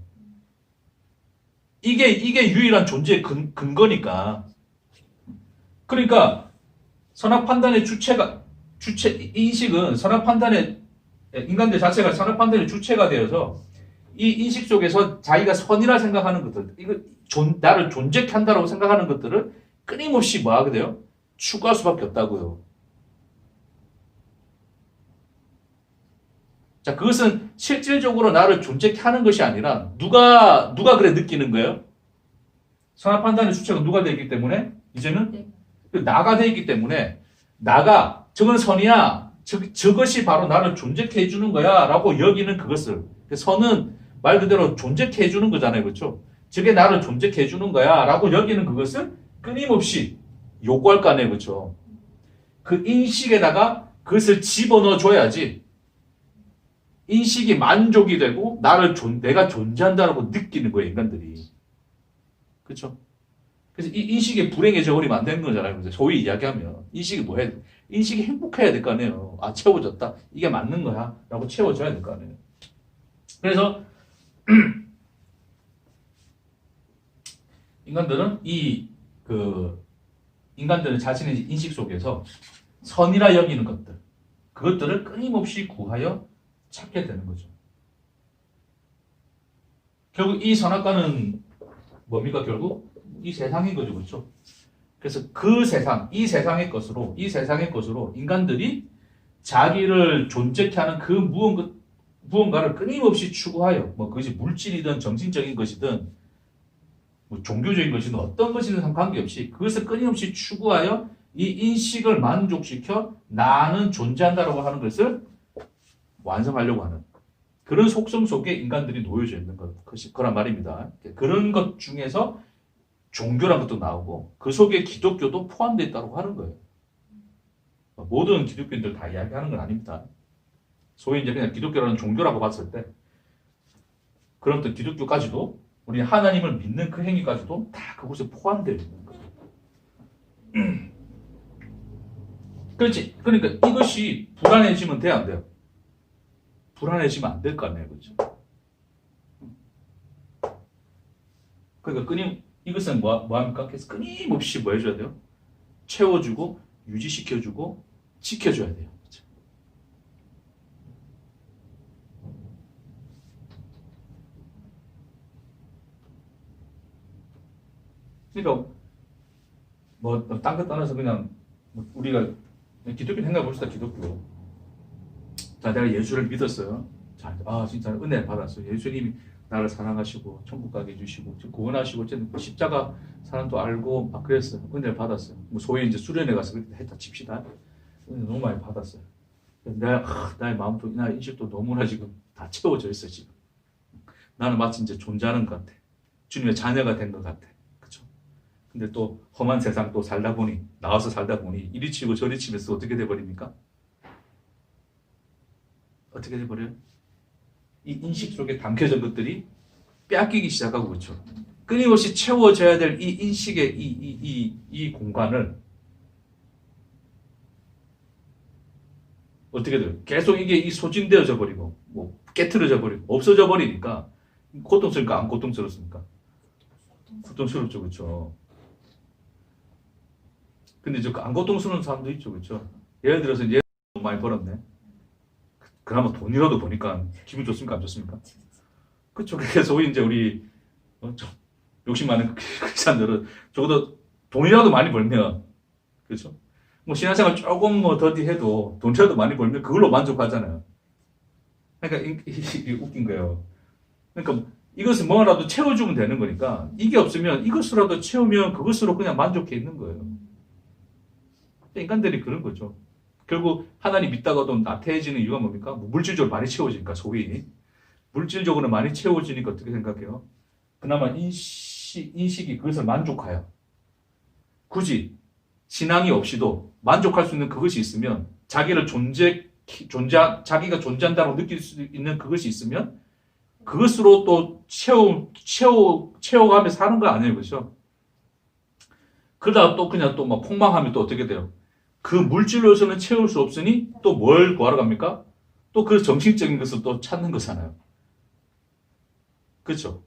이게 유일한 존재의 근거니까. 그러니까 선악 판단의 이 인식은 선악 판단의 인간들 자체가 선악 판단의 주체가 되어서 이 인식 속에서 자기가 선이라 생각하는 것들, 나를 존재케 한다라고 생각하는 것들을 끊임없이 뭐 하게 돼요? 추구할 수밖에 없다고요. 자, 그것은 실질적으로 나를 존재케 하는 것이 아니라 누가 그래 느끼는 거예요? 선악 판단의 주체가 누가 되기 때문에 이제는 나가 되어 있기 때문에 나가 저건 선이야. 저것이 바로 나를 존재케 해주는 거야 라고 여기는 그것을 선은 말 그대로 존재케 해주는 거잖아요. 그렇죠? 저게 나를 존재케 해주는 거야 라고 여기는 그것을 끊임없이 요구할 거 아니에요. 그렇죠? 그 인식에다가 그것을 집어넣어 줘야지 인식이 만족이 되고 내가 존재한다라고 느끼는 거예요. 인간들이. 그렇죠? 그래서 이 인식이 불행해져 버리면 안 되는 거잖아요. 그래서 소위 이야기하면 인식이 뭐 해야 돼? 인식이 행복해야 될 거 아니에요. 아, 채워졌다. 이게 맞는 거야. 라고 채워줘야 될 거 아니에요. 그래서 인간들은 인간들은 자신의 인식 속에서 선이라 여기는 것들, 그것들을 끊임없이 구하여 찾게 되는 거죠. 결국 이 선악과는 뭡니까? 결국 이 세상인 거죠. 그렇죠? 그래서 이 세상의 것으로 인간들이 자기를 존재케 하는 그 무언가를 끊임없이 추구하여, 뭐 그것이 물질이든 정신적인 것이든, 뭐 종교적인 것이든 어떤 것이든 관계없이 그것을 끊임없이 추구하여 이 인식을 만족시켜 나는 존재한다라고 하는 것을 완성하려고 하는 그런 속성 속에 인간들이 놓여져 있는 거란 말입니다. 그런 것 중에서 종교란 것도 나오고 그 속에 기독교도 포함되어 있다고 하는 거예요. 모든 기독교인들 다 이야기하는 건 아닙니다. 소위 이제 그냥 기독교라는 종교라고 봤을 때 그런 또 기독교까지도 우리 하나님을 믿는 그 행위까지도 다 그곳에 포함되어 있는 거예요. 그렇지. 그러니까 이것이 불안해지면 돼야 안 돼요? 불안해지면 안 될 거 아니에요. 그렇죠? 그러니까 이것은 뭐 합니까? 그래서 끊임없이 뭐 해줘야 돼요? 채워주고, 유지시켜주고, 지켜줘야 돼요. 그렇죠? 그러니까, 뭐, 딴 거 떠나서 그냥, 우리가, 기독교 생각해 봅시다, 기독교. 자, 내가 예수를 믿었어요. 자, 진짜 은혜 받았어요. 예수님이 나를 사랑하시고 천국 가게 해주시고 구원하시고 어쨌든 십자가 사랑도 알고 막 그랬어요. 은혜를 받았어요. 뭐 소위 이제 수련회 가서 그렇게 했다 칩시다. 은혜 너무 많이 받았어요. 나의 마음도 나의 인식도 너무나 지금 다 채워져 있어 지금. 나는 마치 이제 존재하는 것 같아. 주님의 자녀가 된 것 같아. 그렇죠? 근데 또 험한 세상 또 나와서 살다 보니 이리 치고 저리 치면서 어떻게 돼 버립니까? 어떻게 돼 버려요? 이 인식 속에 담겨진 것들이 빼앗기기 시작하고 그렇죠. 끊임없이 채워져야 될 이 인식의 이 공간을 어떻게 돼요? 계속 이게 소진되어져 버리고 뭐 깨트려져 버리고 없어져 버리니까 고통스럽니까? 안 고통스럽습니까? 고통스럽죠, 그렇죠. 근데 저 안 고통스러운 사람도 있죠, 그렇죠. 예를 들어서 얘 너무 많이 벌었네. 그나마 돈이라도 보니까 기분 좋습니까? 안 좋습니까? 그쵸. 그래서 소위 이제 우리, 좀 욕심 많은 크리스찬들은 적어도 돈이라도 많이 벌면, 그렇죠? 뭐 신앙생활 조금 뭐 더디해도 돈이라도 많이 벌면 그걸로 만족하잖아요. 그러니까 이게 웃긴 거예요. 그러니까 이것을 뭐라도 채워주면 되는 거니까 이게 없으면 이것으로라도 채우면 그것으로 그냥 만족해 있는 거예요. 인간들이 그런 거죠. 결국 하나님 믿다가도 나태해지는 이유가 뭡니까? 물질적으로 많이 채워지니까 소위 물질적으로 많이 채워지니까 어떻게 생각해요? 그나마 인식이 그것을 만족하여 굳이 신앙이 없이도 만족할 수 있는 그것이 있으면 자기가 존재한다고 느낄 수 있는 그것이 있으면 그것으로 또 채워가며 사는 거 아니에요, 그렇죠? 그러다가 또 그냥 또 막 폭망하면 또 어떻게 돼요? 그 물질로서는 채울 수 없으니 또 뭘 구하러 갑니까? 또 그 정신적인 것을 또 찾는 거잖아요. 그렇죠?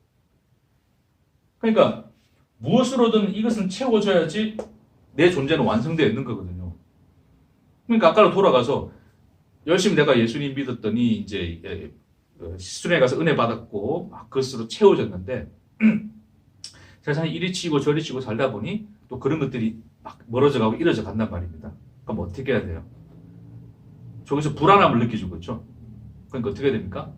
그러니까 무엇으로든 이것은 채워져야지 내 존재는 완성되어 있는 거거든요. 그러니까 아까로 돌아가서 열심히 내가 예수님 믿었더니 이제 수련회 가서 은혜 받았고 막 그것으로 채워졌는데 세상에 이리 치고 저리 치고 살다 보니 또 그런 것들이 막 멀어져 가고 이어져 간단 말입니다. 그럼 어떻게 해야 돼요? 저기서 불안함을 느끼죠, 그렇죠? 그러니까 어떻게 됩니까?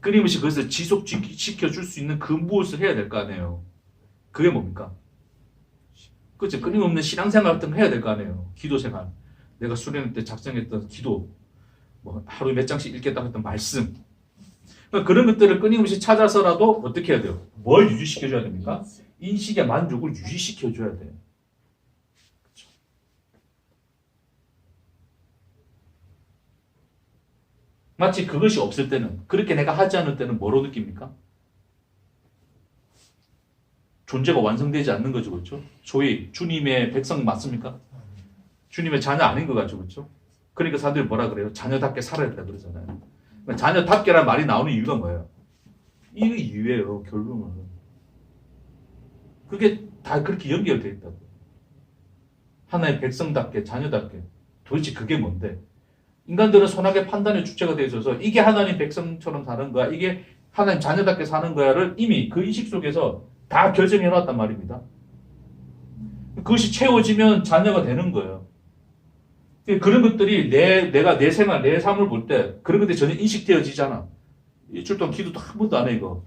끊임없이 그것을 지속시켜줄 수 있는 그 무엇을 해야 될 거 아니에요. 그게 뭡니까? 그렇죠. 끊임없는 신앙생활 같은 거 해야 될 거 아니에요. 기도생활. 내가 수련회 때 작성했던 기도, 뭐 하루에 몇 장씩 읽겠다고 했던 말씀. 그러니까 그런 것들을 끊임없이 찾아서라도 어떻게 해야 돼요? 뭘 유지시켜줘야 됩니까? 인식의 만족을 유지시켜줘야 돼요. 그렇죠. 마치 그것이 없을 때는, 그렇게 내가 하지 않을 때는 뭐로 느낍니까? 존재가 완성되지 않는 거죠. 그렇죠? 소위 주님의 백성 맞습니까? 주님의 자녀 아닌 것 같죠. 그렇죠? 그러니까 사람들이 뭐라 그래요? 자녀답게 살아야 된다 그러잖아요. 그러니까 자녀답게란 말이 나오는 이유가 뭐예요? 이 이유예요. 결론은. 그게 다 그렇게 연결되어 있다고. 하나의 백성답게, 자녀답게. 도대체 그게 뭔데? 인간들은 선악의 판단의 주체가 되어 있어서 이게 하나님 백성처럼 사는 거야, 이게 하나님 자녀답게 사는 거야를 이미 그 인식 속에서 다 결정해 놨단 말입니다. 그것이 채워지면 자녀가 되는 거예요. 그런 것들이 내가 내 생활, 내 삶을 볼 때 그런 것들이 전혀 인식되어지잖아. 일주일 동안 기도도 한 번도 안 해, 이거.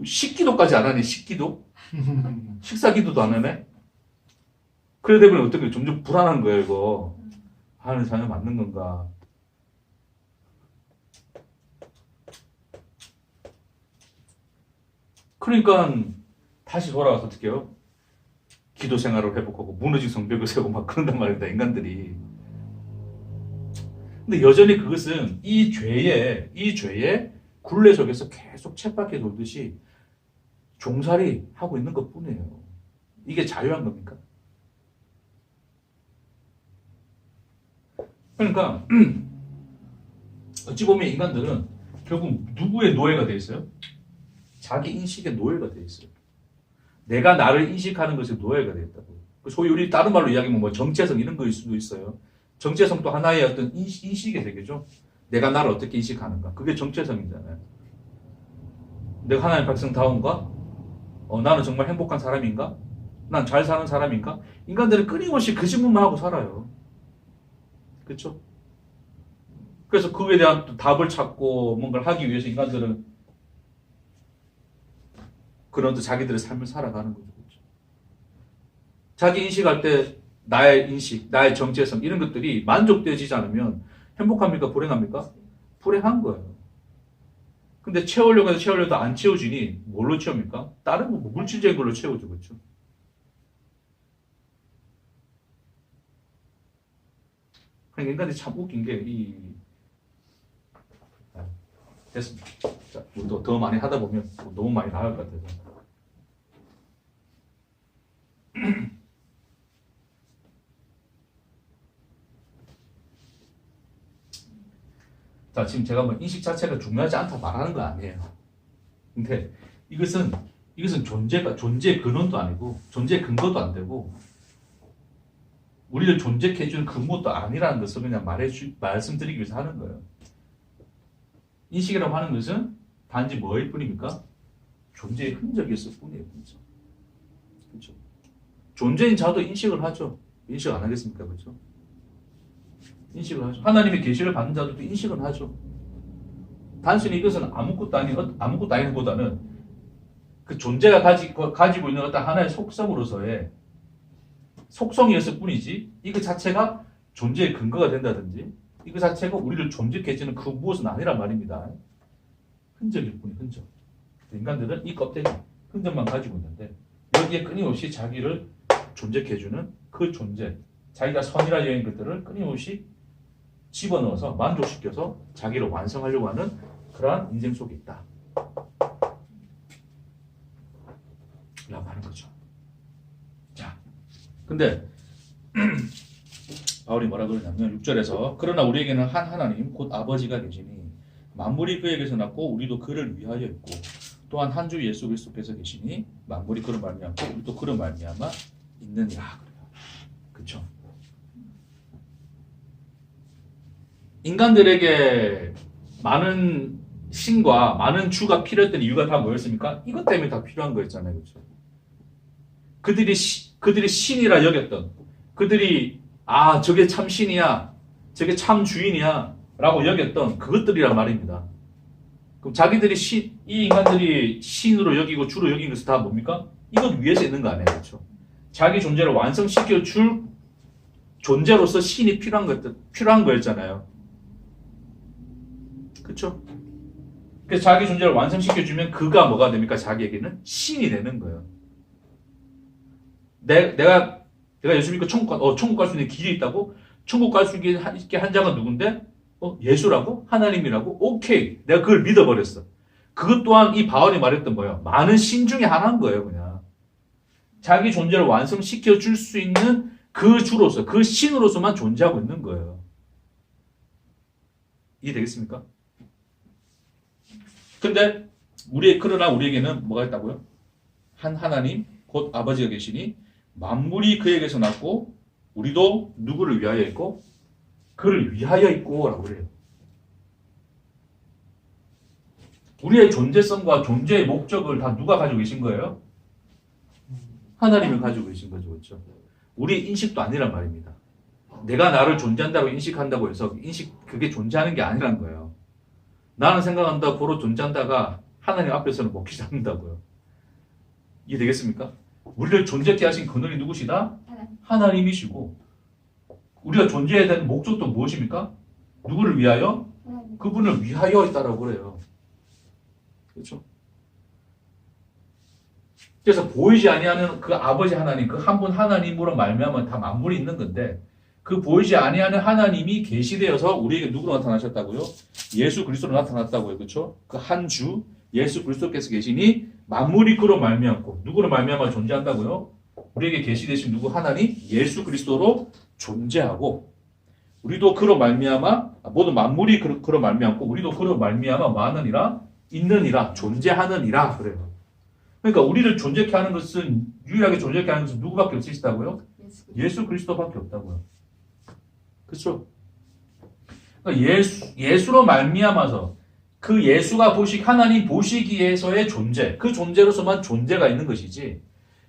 식기도까지 안 하네, 식기도? 식사 기도도 안 하네? 그러다 보니 어떤 게 점점 불안한 거예요, 이거. 하는 자녀 맞는 건가? 그러니까 다시 돌아가서 어떻게 해요? 기도 생활을 회복하고 무너진 성벽을 세우고 막 그런단 말입니다, 인간들이. 근데 여전히 그것은 이 죄의 굴레 속에서 계속 쳇바퀴 돌듯이 종살이 하고 있는 것 뿐이에요. 이게 자유한 겁니까? 그러니까 어찌 보면 인간들은 결국 누구의 노예가 돼 있어요? 자기 인식의 노예가 돼 있어요. 내가 나를 인식하는 것이 노예가 돼 있다고. 소위 우리 다른 말로 이야기하면 뭐 정체성 이런 거일 수도 있어요. 정체성도 하나의 어떤 인식의 세계죠. 내가 나를 어떻게 인식하는가. 그게 정체성이잖아요. 내가 하나님의 백성다운가? 나는 정말 행복한 사람인가? 난 잘 사는 사람인가? 인간들은 끊임없이 그 질문만 하고 살아요. 그렇죠? 그래서 그에 대한 또 답을 찾고 뭔가를 하기 위해서 인간들은 그런 또 자기들의 삶을 살아가는 거죠. 그렇죠? 자기 인식할 때 나의 인식, 나의 정체성 이런 것들이 만족되어지지 않으면 행복합니까? 불행합니까? 불행한 거예요. 근데 채우려고 해도 채우려도 안 채워지니 뭘로 채웁니까? 다른 거, 물질적인 걸로 채우죠. 그렇죠? 그러니까 인간들이 참 웃긴 게 됐습니다. 자, 우리도 더 많이 하다 보면 너무 많이 나갈 것 같아서. 자, 지금 제가 뭐 인식 자체가 중요하지 않다 말하는 거 아니에요. 근데 이것은 존재 근원도 아니고 존재 근거도 안 되고 우리를 존재케 해주는 근무도 아니라는 것을 그냥 말씀드리기 위해서 하는 거예요. 인식이라고 하는 것은 단지 뭐일 뿐입니까? 존재의 흔적이 있을 뿐이에요. 그렇죠? 존재인 자도 인식을 하죠. 인식 안 하겠습니까? 그렇죠? 인식을 하죠. 하나님의 계시를 받는 자들도 인식을 하죠. 단순히 이것은 아무것도 아닌 보다는 그 존재가 가지고 있는 어떤 하나의 속성으로서의 속성이었을 뿐이지 이거 자체가 존재의 근거가 된다든지 이거 자체가 우리를 존재케 해주는 그 무엇은 아니란 말입니다. 흔적일 뿐이 흔적. 인간들은 이 껍데기 흔적만 가지고 있는데 여기에 끊임없이 자기를 존재케 해주는 그 존재, 자기가 선이라 여긴 것들을 끊임없이 집어넣어서 만족시켜서 자기를 완성하려고 하는 그러한 인생 속에 있다 라고 하는 거죠. 자, 근데 바울이 뭐라 그러냐면 6절에서 그러나 우리에게는 한 하나님 곧 아버지가 계시니 만물이 그에게서 났고 우리도 그를 위하여 있고 또한 한 주 예수 그리스도께서 계시니 만물이 그를 말미암고 우리도 그를 말미암아 있느니라. 그렇죠? 인간들에게 많은 신과 많은 주가 필요했던 이유가 다 뭐였습니까? 이것 때문에 다 필요한 거였잖아요. 그렇죠? 그들이 신이라 여겼던 그들이 저게 참 신이야. 저게 참 주인이야 라고 여겼던 그것들이란 말입니다. 그럼 자기들이 이 인간들이 신으로 여기고 주로 여긴 것은 다 뭡니까? 이것 위에서 있는 거 아니에요. 그렇죠? 자기 존재를 완성시켜 줄 존재로서 신이 필요한 거였잖아요. 그렇죠? 그래서 자기 존재를 완성시켜 주면 그가 뭐가 됩니까? 자기에게는 신이 되는 거예요. 내가 예수 믿고 천국 갈 수 있는 길이 있다고? 천국 갈 수 있게 한 자가 누군데? 예수라고? 하나님이라고? 오케이. 내가 그걸 믿어버렸어. 그것 또한 이 바울이 말했던 뭐예요? 많은 신 중에 하나인 거예요, 그냥. 자기 존재를 완성시켜 줄 수 있는 그 주로서, 그 신으로서만 존재하고 있는 거예요. 이해되겠습니까? 근데 그러나 우리에게는 뭐가 있다고요? 한 하나님, 곧 아버지가 계시니 만물이 그에게서 났고 우리도 누구를 위하여 있고 그를 위하여 있고 라고 그래요. 우리의 존재성과 존재의 목적을 다 누가 가지고 계신 거예요? 하나님을 가지고 계신 거죠. 그렇죠? 우리의 인식도 아니란 말입니다. 내가 나를 존재한다고 인식한다고 해서 그게 존재하는 게 아니란 거예요. 나는 생각한다, 고로 존재한다가 하나님 앞에서는 먹히지 않는다고요. 이해되겠습니까? 우리를 존재케 하신 그분이 누구시다? 하나님이시고 우리가 존재해야 되는 목적도 무엇입니까? 누구를 위하여? 그분을 위하여 있다라고 그래요. 그렇죠? 그래서 보이지 아니하는 그 아버지 하나님, 그 한 분 하나님으로 말미암아 다 만물이 있는 건데 그 보이지 아니하는 하나님이 계시되어서 우리에게 누구로 나타나셨다고요? 예수 그리스도로 나타났다고요. 그렇죠? 그 한 주 예수 그리스도께서 계시니 만물이 그로 말미암고 누구로 말미암아 존재한다고요? 우리에게 계시되신 누구? 하나님 예수 그리스도로 존재하고 우리도 그로 말미암아 모든 만물이 그로 말미암고 우리도 그로 말미암아 많으니라 있느니라 존재하느니라 그래요. 그러니까 우리를 존재케 하는 것은 유일하게 존재케 하는 것은 누구밖에 없으시다고요? 예수 그리스도밖에 없다고요. 그렇죠? 그러니까 예수로 말미암아서 그 예수가 하나님 보시기에서의 존재, 그 존재로서만 존재가 있는 것이지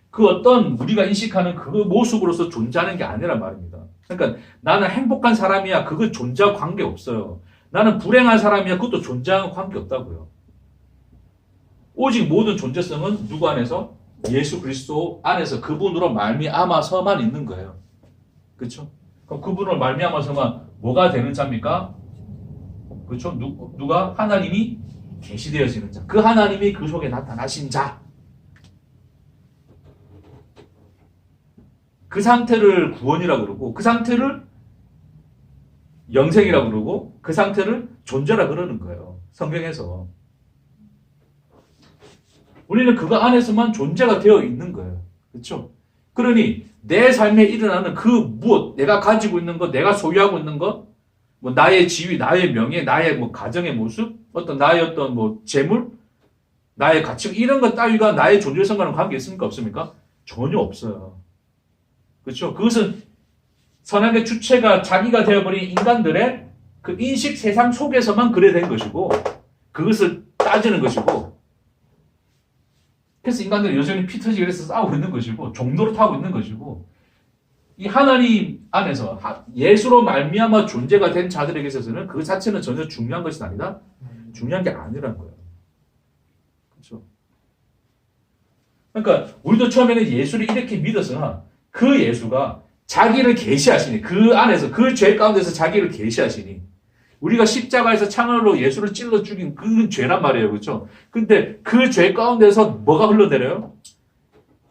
그 어떤 우리가 인식하는 그 모습으로서 존재하는 게 아니란 말입니다. 그러니까 나는 행복한 사람이야. 그거 존재하고 관계없어요. 나는 불행한 사람이야. 그것도 존재하고 관계없다고요. 오직 모든 존재성은 누구 안에서? 예수 그리스도 안에서 그분으로 말미암아서만 있는 거예요. 그렇죠? 그럼 그분으로 말미암아서만 뭐가 되는 자입니까? 그렇죠? 누가? 하나님이 계시되어지는 자. 그 하나님이 그 속에 나타나신 자. 그 상태를 구원이라고 그러고 그 상태를 영생이라고 그러고 그 상태를 존재라고 그러는 거예요. 성경에서. 우리는 그거 안에서만 존재가 되어 있는 거예요. 그렇죠? 그러니 내 삶에 일어나는 그 무엇, 내가 가지고 있는 것, 내가 소유하고 있는 것, 뭐 나의 지위, 나의 명예, 나의 뭐 가정의 모습, 나의 어떤 뭐 재물, 나의 가치 이런 것 따위가 나의 존재성과는 관계 있습니까? 없습니까? 전혀 없어요. 그렇죠? 그것은 선악의 주체가 자기가 되어버린 인간들의 그 인식 세상 속에서만 그래 된 것이고 그것을 따지는 것이고 그래서 인간들은 여전히 피 터지게 해서 싸우고 있는 것이고 종노릇 하고 있는 것이고 이 하나님 안에서 예수로 말미암아 존재가 된 자들에게 있어서는 그 자체는 전혀 중요한 것이 아니다. 중요한 게 아니라는 거예요. 그렇죠? 그러니까 우리도 처음에는 예수를 이렇게 믿었으나 그 예수가 자기를 계시하시니 그 안에서 그 죄 가운데서 자기를 계시하시니 우리가 십자가에서 창으로 예수를 찔러 죽인 그 죄란 말이에요. 그렇죠? 근데 그 죄 가운데서 뭐가 흘러내려요?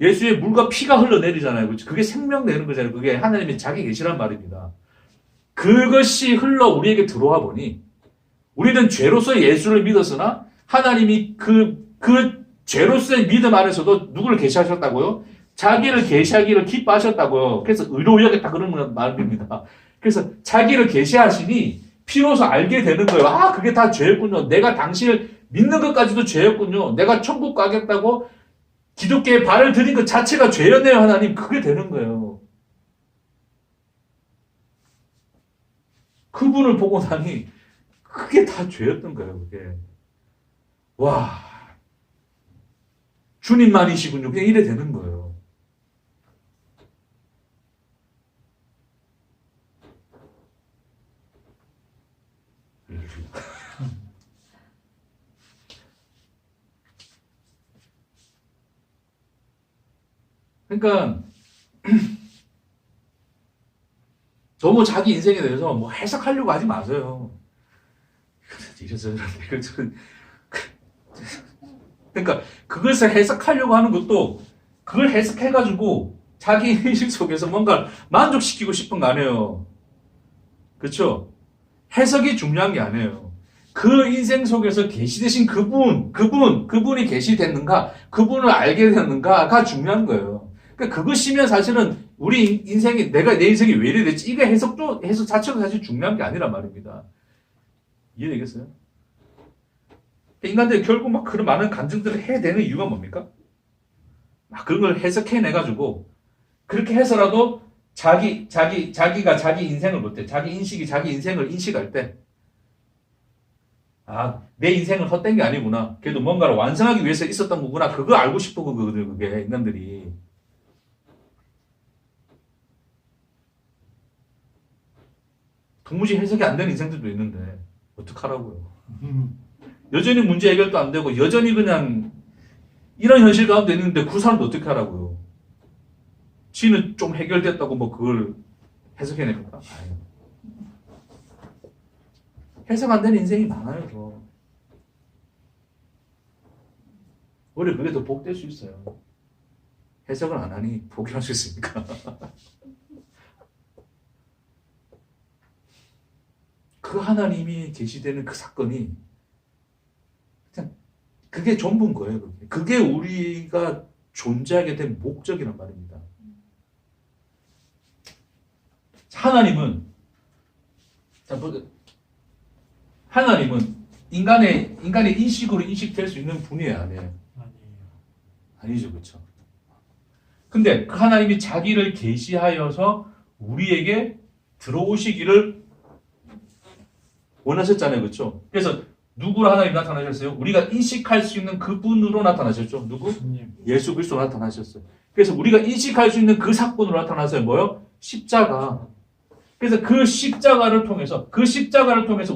예수의 물과 피가 흘러내리잖아요. 그렇죠? 그게 생명 내는 거잖아요. 그게 하나님의 자기 계시란 말입니다. 그것이 흘러 우리에게 들어와 보니 우리는 죄로서 예수를 믿었으나 하나님이 그 죄로서의 믿음 안에서도 누구를 계시하셨다고요? 자기를 계시하기를 기뻐하셨다고요. 그래서 의로 여겼다 그러는 말입니다. 그래서 자기를 계시하시니 피로서 알게 되는 거예요. 아, 그게 다 죄였군요. 내가 당신을 믿는 것까지도 죄였군요. 내가 천국 가겠다고 기독교에 발을 들인 것 자체가 죄였네요, 하나님. 그게 되는 거예요. 그분을 보고 나니 그게 다 죄였던 거예요, 그게. 와, 주님만이시군요. 그냥 이래 되는 거예요. 그러니까 너무 자기 인생에 대해서 뭐 해석하려고 하지 마세요. 이래서 그러니까 그것을 해석하려고 하는 것도 그걸 해석해가지고 자기 인식 속에서 뭔가 만족시키고 싶은 거 아니에요. 그렇죠? 해석이 중요한 게 아니에요. 그 인생 속에서 계시되신 그분이 계시됐는가, 그분을 알게 됐는가가 중요한 거예요. 그러니까 그것이면 사실은 우리 인생이, 내 인생이 왜 이래 됐지? 이거 해석 자체가 사실 중요한 게 아니란 말입니다. 이해되겠어요? 인간들이 결국 막 그런 많은 간증들을 해야 되는 이유가 뭡니까? 막 그런 걸 해석해내가지고, 그렇게 해서라도 자기가 자기 인생을 볼 때, 자기 인생을 인식할 때, 아, 내 인생은 헛된 게 아니구나. 그래도 뭔가를 완성하기 위해서 있었던 거구나. 그거 알고 싶은 거거든요, 그게, 인간들이. 도무지 해석이 안 되는 인생들도 있는데, 어떡하라고요. 여전히 문제 해결도 안 되고, 여전히 그냥, 이런 현실 가운데 있는데, 그 사람도 어떻게 하라고요. 지는 좀 해결됐다고 뭐 그걸 해석해냅니까? 아유. 해석 안 되는 인생이 많아요, 더. 오히려 그게 더 복될 수 있어요. 해석을 안 하니 포기할 수 있으니까. 그 하나님이 계시되는 그 사건이 그냥 그게 전부인 거예요. 그게 우리가 존재하게 된 목적이란 말입니다. 하나님은 인간의 인식으로 인식될 수 있는 분이에요, 아니에요? 아니죠, 그렇죠. 근데 그 하나님이 자기를 계시하여서 우리에게 들어오시기를 원하셨잖아요, 그렇죠? 그래서 누구로 하나님 나타나셨어요? 우리가 인식할 수 있는 그분으로 나타나셨죠. 누구? 예수 그리스도로 나타나셨어요. 그래서 우리가 인식할 수 있는 그 사건으로 나타나서요, 뭐요? 십자가. 그래서 그 십자가를 통해서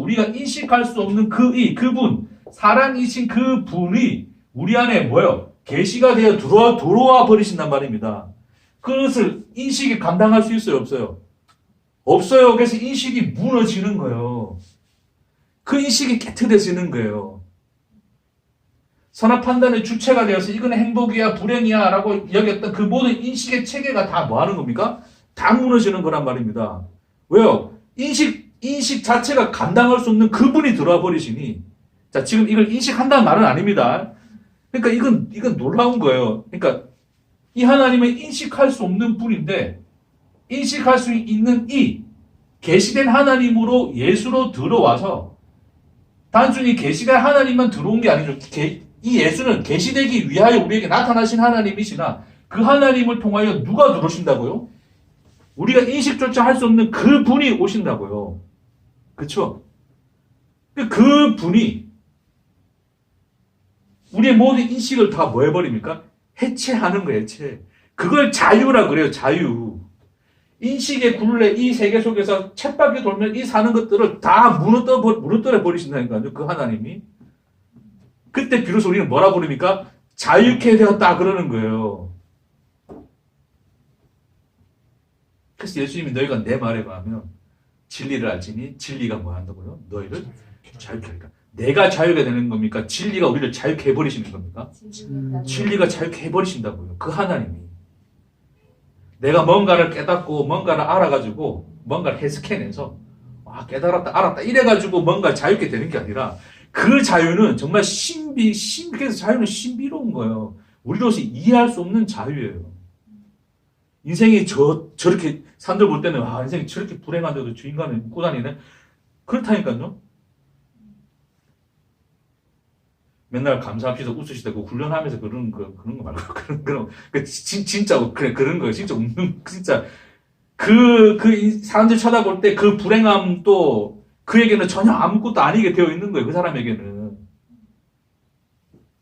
우리가 인식할 수 없는 그분, 사랑이신 그 분이 우리 안에 뭐요? 계시가 되어 들어와 버리신단 말입니다. 그것을 인식이 감당할 수 있어요, 없어요? 없어요. 그래서 인식이 무너지는 거예요. 그 인식이 깨트려지는 거예요. 선악 판단의 주체가 되어서 이건 행복이야, 불행이야 라고 여겼던 그 모든 인식의 체계가 다 뭐 하는 겁니까? 다 무너지는 거란 말입니다. 왜요? 인식 자체가 감당할 수 없는 그분이 들어와 버리시니, 자, 지금 이걸 인식한다는 말은 아닙니다. 그러니까 이건 놀라운 거예요. 그러니까 이 하나님은 인식할 수 없는 분인데, 인식할 수 있는 이 계시된 하나님으로 예수로 들어와서 단순히 계시된 하나님만 들어온 게 아니죠. 이 예수는 계시되기 위하여 우리에게 나타나신 하나님이시나 그 하나님을 통하여 누가 들어오신다고요? 우리가 인식조차 할 수 없는 그 분이 오신다고요. 그렇죠? 그 분이 우리의 모든 인식을 다 뭐 해버립니까? 해체하는 거예요, 해체. 그걸 자유라 그래요, 자유. 인식의 굴레, 이 세계 속에서 쳇바퀴 돌면 이 사는 것들을 다 무너뜨려 버리신다니까요, 그 하나님이. 그때 비로소 우리는 뭐라 부릅니까? 자유케 되었다 그러는 거예요. 그래서 예수님이 너희가 내 말에 가면 진리를 알지니 진리가 뭐 한다고요? 너희를 자유케 하니까. 내가 자유가 되는 겁니까? 진리가 우리를 자유케 해버리시는 겁니까? 진리가 자유케 해버리신다고요. 그 하나님이. 내가 뭔가를 깨닫고 뭔가를 알아가지고 뭔가를 해석해내서 깨달았다 알았다 이래가지고 뭔가 자유케 되는 게 아니라 그 자유는 정말 그래서 자유는 신비로운 거예요. 우리로서 이해할 수 없는 자유예요. 인생이 저렇게 사람들 볼 때는 인생이 저렇게 불행한데도 저 인간을 웃고 다니네. 그렇다니까요. 맨날 감사합시다 웃으시다 그 훈련하면서 그런 거 말고 진짜 그런 거 진짜 웃는 진짜 그 사람들 쳐다볼 때 그 불행함도 그에게는 전혀 아무것도 아니게 되어 있는 거예요. 그 사람에게는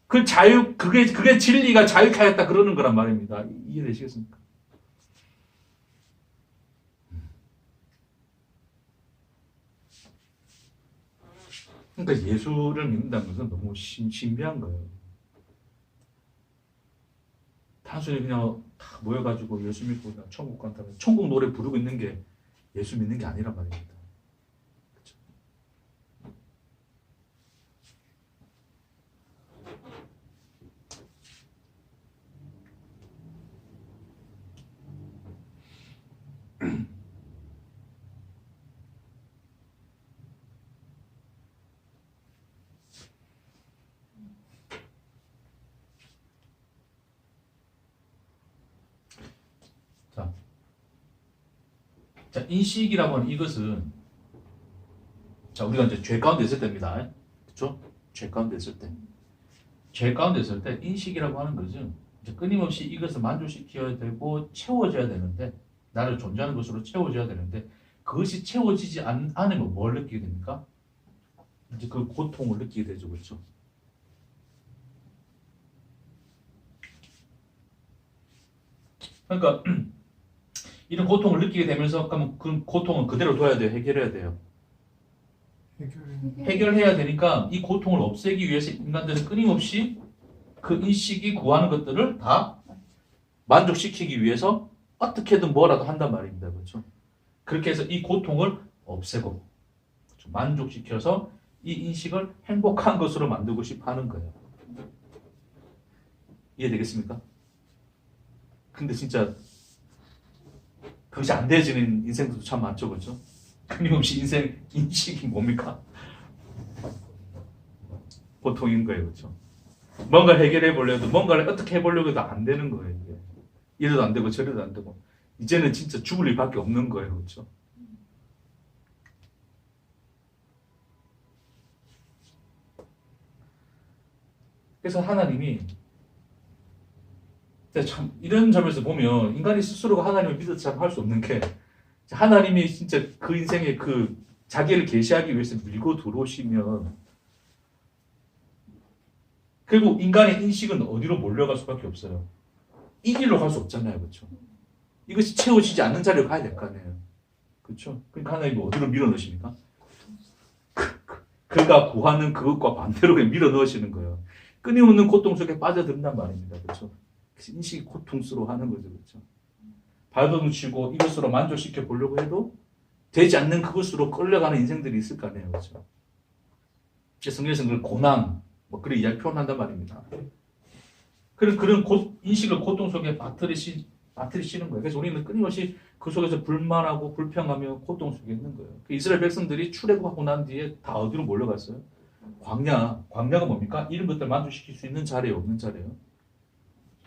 그 자유 그게 진리가 자유케 하였다 그러는 거란 말입니다. 이해되시겠습니까? 그러니까 예수를 믿는다는 것은 너무 신비한 거예요. 단순히 그냥 다 모여가지고 예수 믿고 그냥 천국 간다면 천국 노래 부르고 있는 게 예수 믿는 게 아니란 말입니다. 그쵸? 자, 인식이라고 하는 이것은 자, 우리가 이제 죄 가운데 있을 때입니다. 그렇죠? 죄 가운데 있을 때. 죄 가운데 있을 때 인식이라고 하는 것은 이제 끊임없이 이것을 만족시켜야 되고 채워져야 되는데 나를 존재하는 것으로 채워져야 되는데 그것이 채워지지 않으면 뭘 느끼게 됩니까? 이제 그 고통을 느끼게 되죠. 그렇죠? 그러니까 이런 고통을 느끼게 되면서 그럼 그 고통은 그대로 둬야 돼요? 해결해야 돼요? 해결해야 되니까 이 고통을 없애기 위해서 인간들은 끊임없이 그 인식이 구하는 것들을 다 만족시키기 위해서 어떻게든 뭐라도 한단 말입니다. 그렇죠? 그렇게 해서 이 고통을 없애고 그렇죠? 만족시켜서 이 인식을 행복한 것으로 만들고 싶어 하는 거예요. 이해되겠습니까? 근데 진짜 그것이 안 되어지는 인생도 참 많죠. 그렇죠? 끊임없이 인생 인식이 뭡니까? 보통인 거예요. 그렇죠? 뭔가 해결해 보려도 뭔가를 어떻게 해보려고 해도 안 되는 거예요. 이게. 이래도 안 되고 저래도 안 되고 이제는 진짜 죽을 일밖에 없는 거예요. 그렇죠? 그래서 하나님이 참 이런 점에서 보면 인간이 스스로가 하나님을 믿어서 참 할 수 없는 게 하나님이 진짜 그 인생에 그 자기를 계시하기 위해서 밀고 들어오시면 결국 인간의 인식은 어디로 몰려갈 수밖에 없어요. 이 길로 갈 수 없잖아요. 그렇죠? 이것이 채워지지 않는 자리로 가야 될 거 아니에요. 그렇죠? 그러니까 하나님이 어디로 밀어 넣으십니까? 그가 구하는 그것과 반대로 그냥 밀어 넣으시는 거예요. 끊임없는 고통 속에 빠져든단 말입니다. 그렇죠? 인식이 고통스러워하는 거죠. 그렇죠? 발버둥 치고 이것으로 만족시켜 보려고 해도 되지 않는 그것으로 끌려가는 인생들이 있을 거 아니에요. 그렇죠? 성경에서는 그걸 고난, 뭐 그런 이야기 표현한단 말입니다. 그런 인식을 고통 속에 빠뜨리시는 거예요. 그래서 우리는 끊임없이 그 속에서 불만하고 불평하며 고통 속에 있는 거예요. 그 이스라엘 백성들이 출애굽하고 난 뒤에 다 어디로 몰려갔어요? 광야가 뭡니까? 이런 것들 만족시킬 수 있는 자리에 없는 자리예요.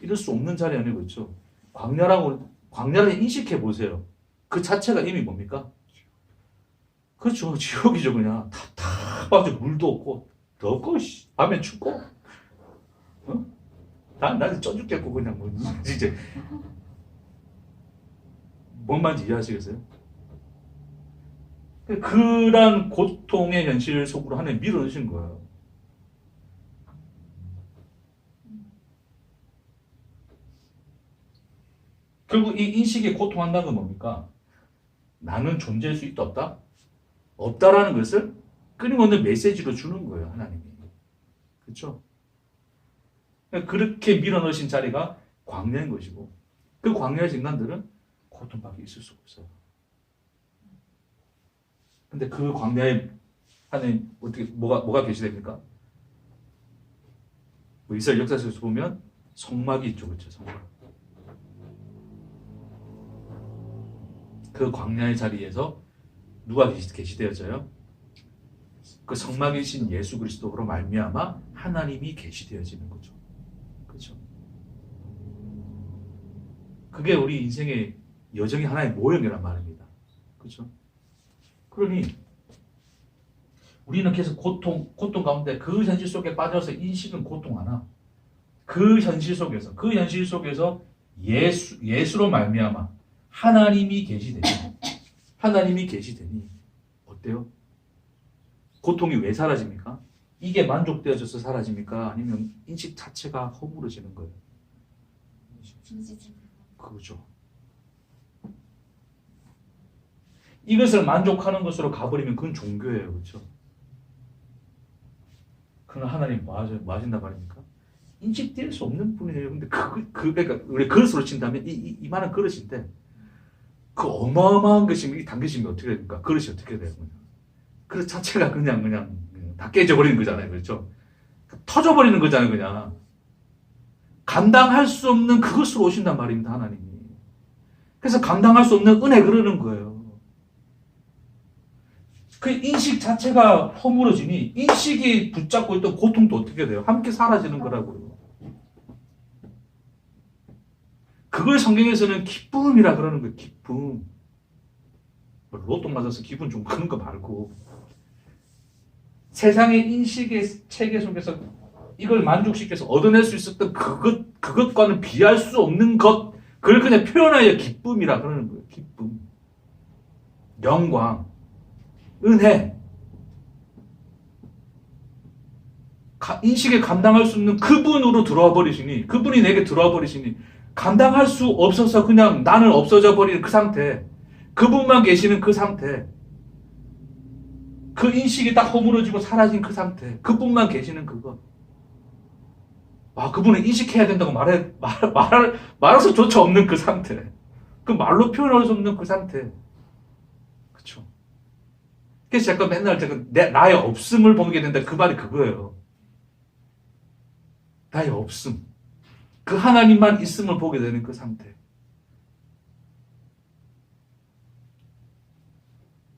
이럴 수 없는 자리 아니에요. 그렇죠? 광야를 인식해 보세요. 그 자체가 이미 뭡니까? 그렇죠. 지옥이죠. 그냥 답답하죠. 물도 없고 덥고 밤에 춥고 어? 낮에 쪄 죽겠고 그냥 뭐 이제 뭔 말인지 이해하시겠어요? 그런 고통의 현실 속으로 하나님 밀어넣으신 거예요. 결국 이 인식에 고통한다는 건 뭡니까? 나는 존재할 수 있다 없다? 없다라는 것을 끊임없는 메시지로 주는 거예요. 하나님이. 그렇죠? 그렇게 밀어넣으신 자리가 광야인 것이고 그 광야의 인간들은 고통밖에 있을 수 없어요. 근데 그 광야에 하나님 어떻게 뭐가 계시됩니까? 뭐 이스라엘 역사에서 보면 성막이 있죠. 그렇죠? 성막. 그 광야의 자리에서 누가 계시되어져요? 그 성막이신 예수 그리스도로 말미암아 하나님이 계시되어지는 거죠. 그렇죠? 그게 우리 인생의 여정의 하나의 모형이란 말입니다. 그렇죠? 그러니 우리는 계속 고통 가운데 그 현실 속에 빠져서 인식은 고통 하나. 그 현실 속에서 예수로 말미암아 하나님이 계시되니 어때요? 고통이 왜 사라집니까? 이게 만족되어져서 사라집니까? 아니면 인식 자체가 허물어지는 거예요? 그거죠. 이것을 만족하는 것으로 가버리면 그건 종교예요. 그렇죠? 그럼 하나님 뭐 하신단 말입니까? 인식될 수 없는 분이에요. 근데 그러니까 우리 그릇으로 친다면 이만한 그릇인데 그 어마어마한 것이면 담겨지면 어떻게 됩니까? 그릇이 어떻게 돼요? 그릇 자체가 그냥 다 깨져버리는 거잖아요. 그렇죠? 터져버리는 거잖아요. 그냥 감당할 수 없는 그것으로 오신단 말입니다. 하나님이. 그래서 감당할 수 없는 은혜 그러는 거예요. 그 인식 자체가 허물어지니 인식이 붙잡고 있던 고통도 어떻게 돼요? 함께 사라지는 거라고요. 그걸 성경에서는 기쁨이라 그러는 거예요. 기쁨. 로또 맞아서 기분 좀 그런 거 말고 세상의 인식의 체계 속에서 이걸 만족시켜서 얻어낼 수 있었던 그것과는 비할 수 없는 것, 그걸 그냥 표현하여 기쁨이라 그러는 거예요. 기쁨, 영광, 은혜, 인식에 감당할 수 없는 그분으로 들어와 버리시니, 그분이 내게 들어와 버리시니 감당할 수 없어서 그냥 나는 없어져 버리는 그 상태, 그분만 계시는 그 상태, 그 인식이 딱 허물어지고 사라진 그 상태, 그분만 계시는 그것. 아, 그분은 인식해야 된다고 말할 수조차 없는 그 상태. 그 말로 표현할 수 없는 그 상태. 그쵸. 그래서 제가 맨날 나의 없음을 보게 된다. 그 말이 그거예요. 나의 없음. 그 하나님만 있음을 보게 되는 그 상태.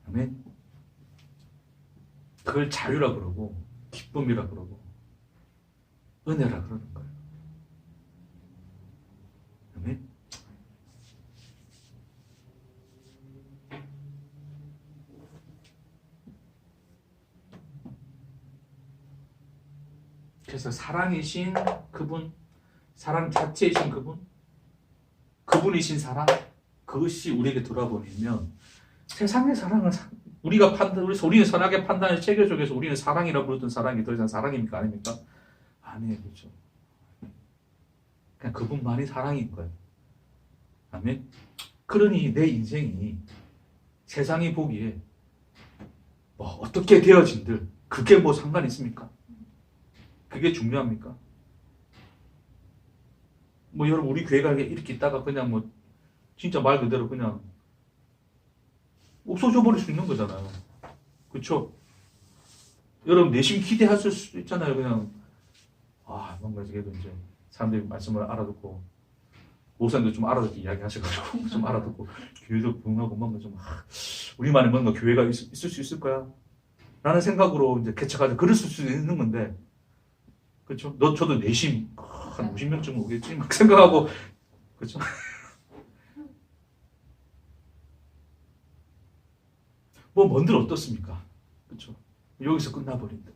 아멘. 그걸 자유라 그러고, 기쁨이라 그러고, 은혜라 그러는 거예요. 아멘. 그래서 사랑이신 그분, 사랑 자체이신 그분, 그분이신 사랑, 그것이 우리에게 돌아보면 세상의 사랑은 우리는 선하게 판단의 체계 속에서 우리는 사랑이라 부르던 사랑이 더 이상 사랑입니까? 아닙니까? 아니에요. 그렇죠. 그냥 그분만이 사랑인 거예요. 아멘. 그러니 내 인생이 세상이 보기에 뭐 어떻게 되어진들 그게 뭐 상관 있습니까? 그게 중요합니까? 뭐 여러분 우리 교회가 이렇게 있다가 그냥 뭐 진짜 말 그대로 그냥 없어져 버릴 수 있는 거잖아요. 그렇죠? 여러분 내심 기대하실 수도 있잖아요. 그냥 뭔가 그래도 이제 사람들이 말씀을 알아듣고 목사님도 좀 알아듣게 이야기하셔가지고 좀 알아듣고 교회도 부흥하고 뭔가 좀 우리만의 뭔가 교회가 있을 수 있을 거야 라는 생각으로 이제 개척하자 그럴 수 있는 건데 그렇죠? 저도 내심 한 50명쯤 오겠지 막 생각하고 그렇죠? 뭐 뭔들 어떻습니까? 그렇죠? 여기서 끝나버린다.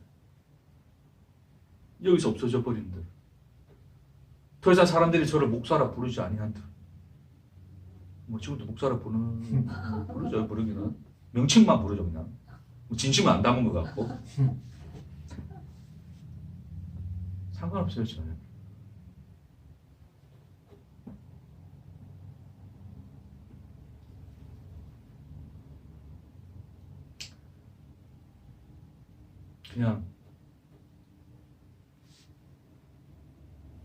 여기서 없어져 버린다. 더 이상 사람들이 저를 목사라 부르지 아니한다. 뭐 지금도 목사라 부르죠. 부르기는 명칭만 부르죠 그냥. 뭐 진심은 안 담은 것 같고 상관없어요 저는. 그냥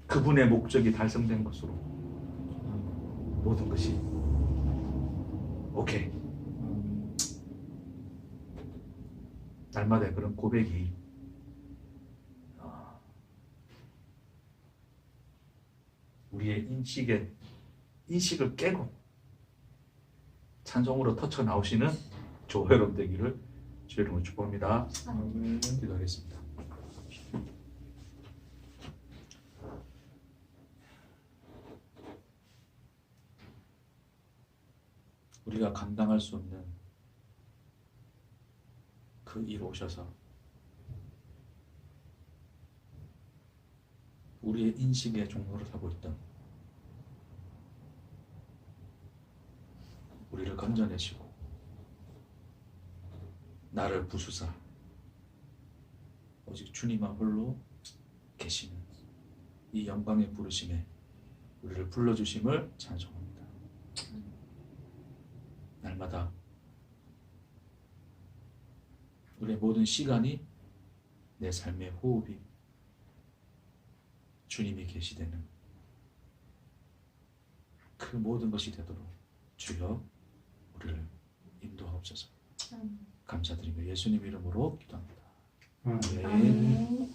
그분의 목적이 달성된 것으로 모든 것이 오케이. 날마다 그런 고백이 우리의 인식을 깨고 찬송으로 터쳐 나오시는 저 여러분 되기를 주의 이름으로 축복합니다. 아멘. 기도하겠습니다. 우리가 감당할 수 없는 그 일 오셔서 우리의 인식의 종로를 하고 있던 우리를 건져내시고 나를 부수사 오직 주님만 홀로 계시는 이 영광의 부르심에 우리를 불러주심을 찬송합니다. 날마다 우리의 모든 시간이 내 삶의 호흡이 주님이 계시되는 그 모든 것이 되도록 주여 우리를 인도하옵소서. 감사드리며 예수님 이름으로 기도합니다. 아. 아멘. 아멘.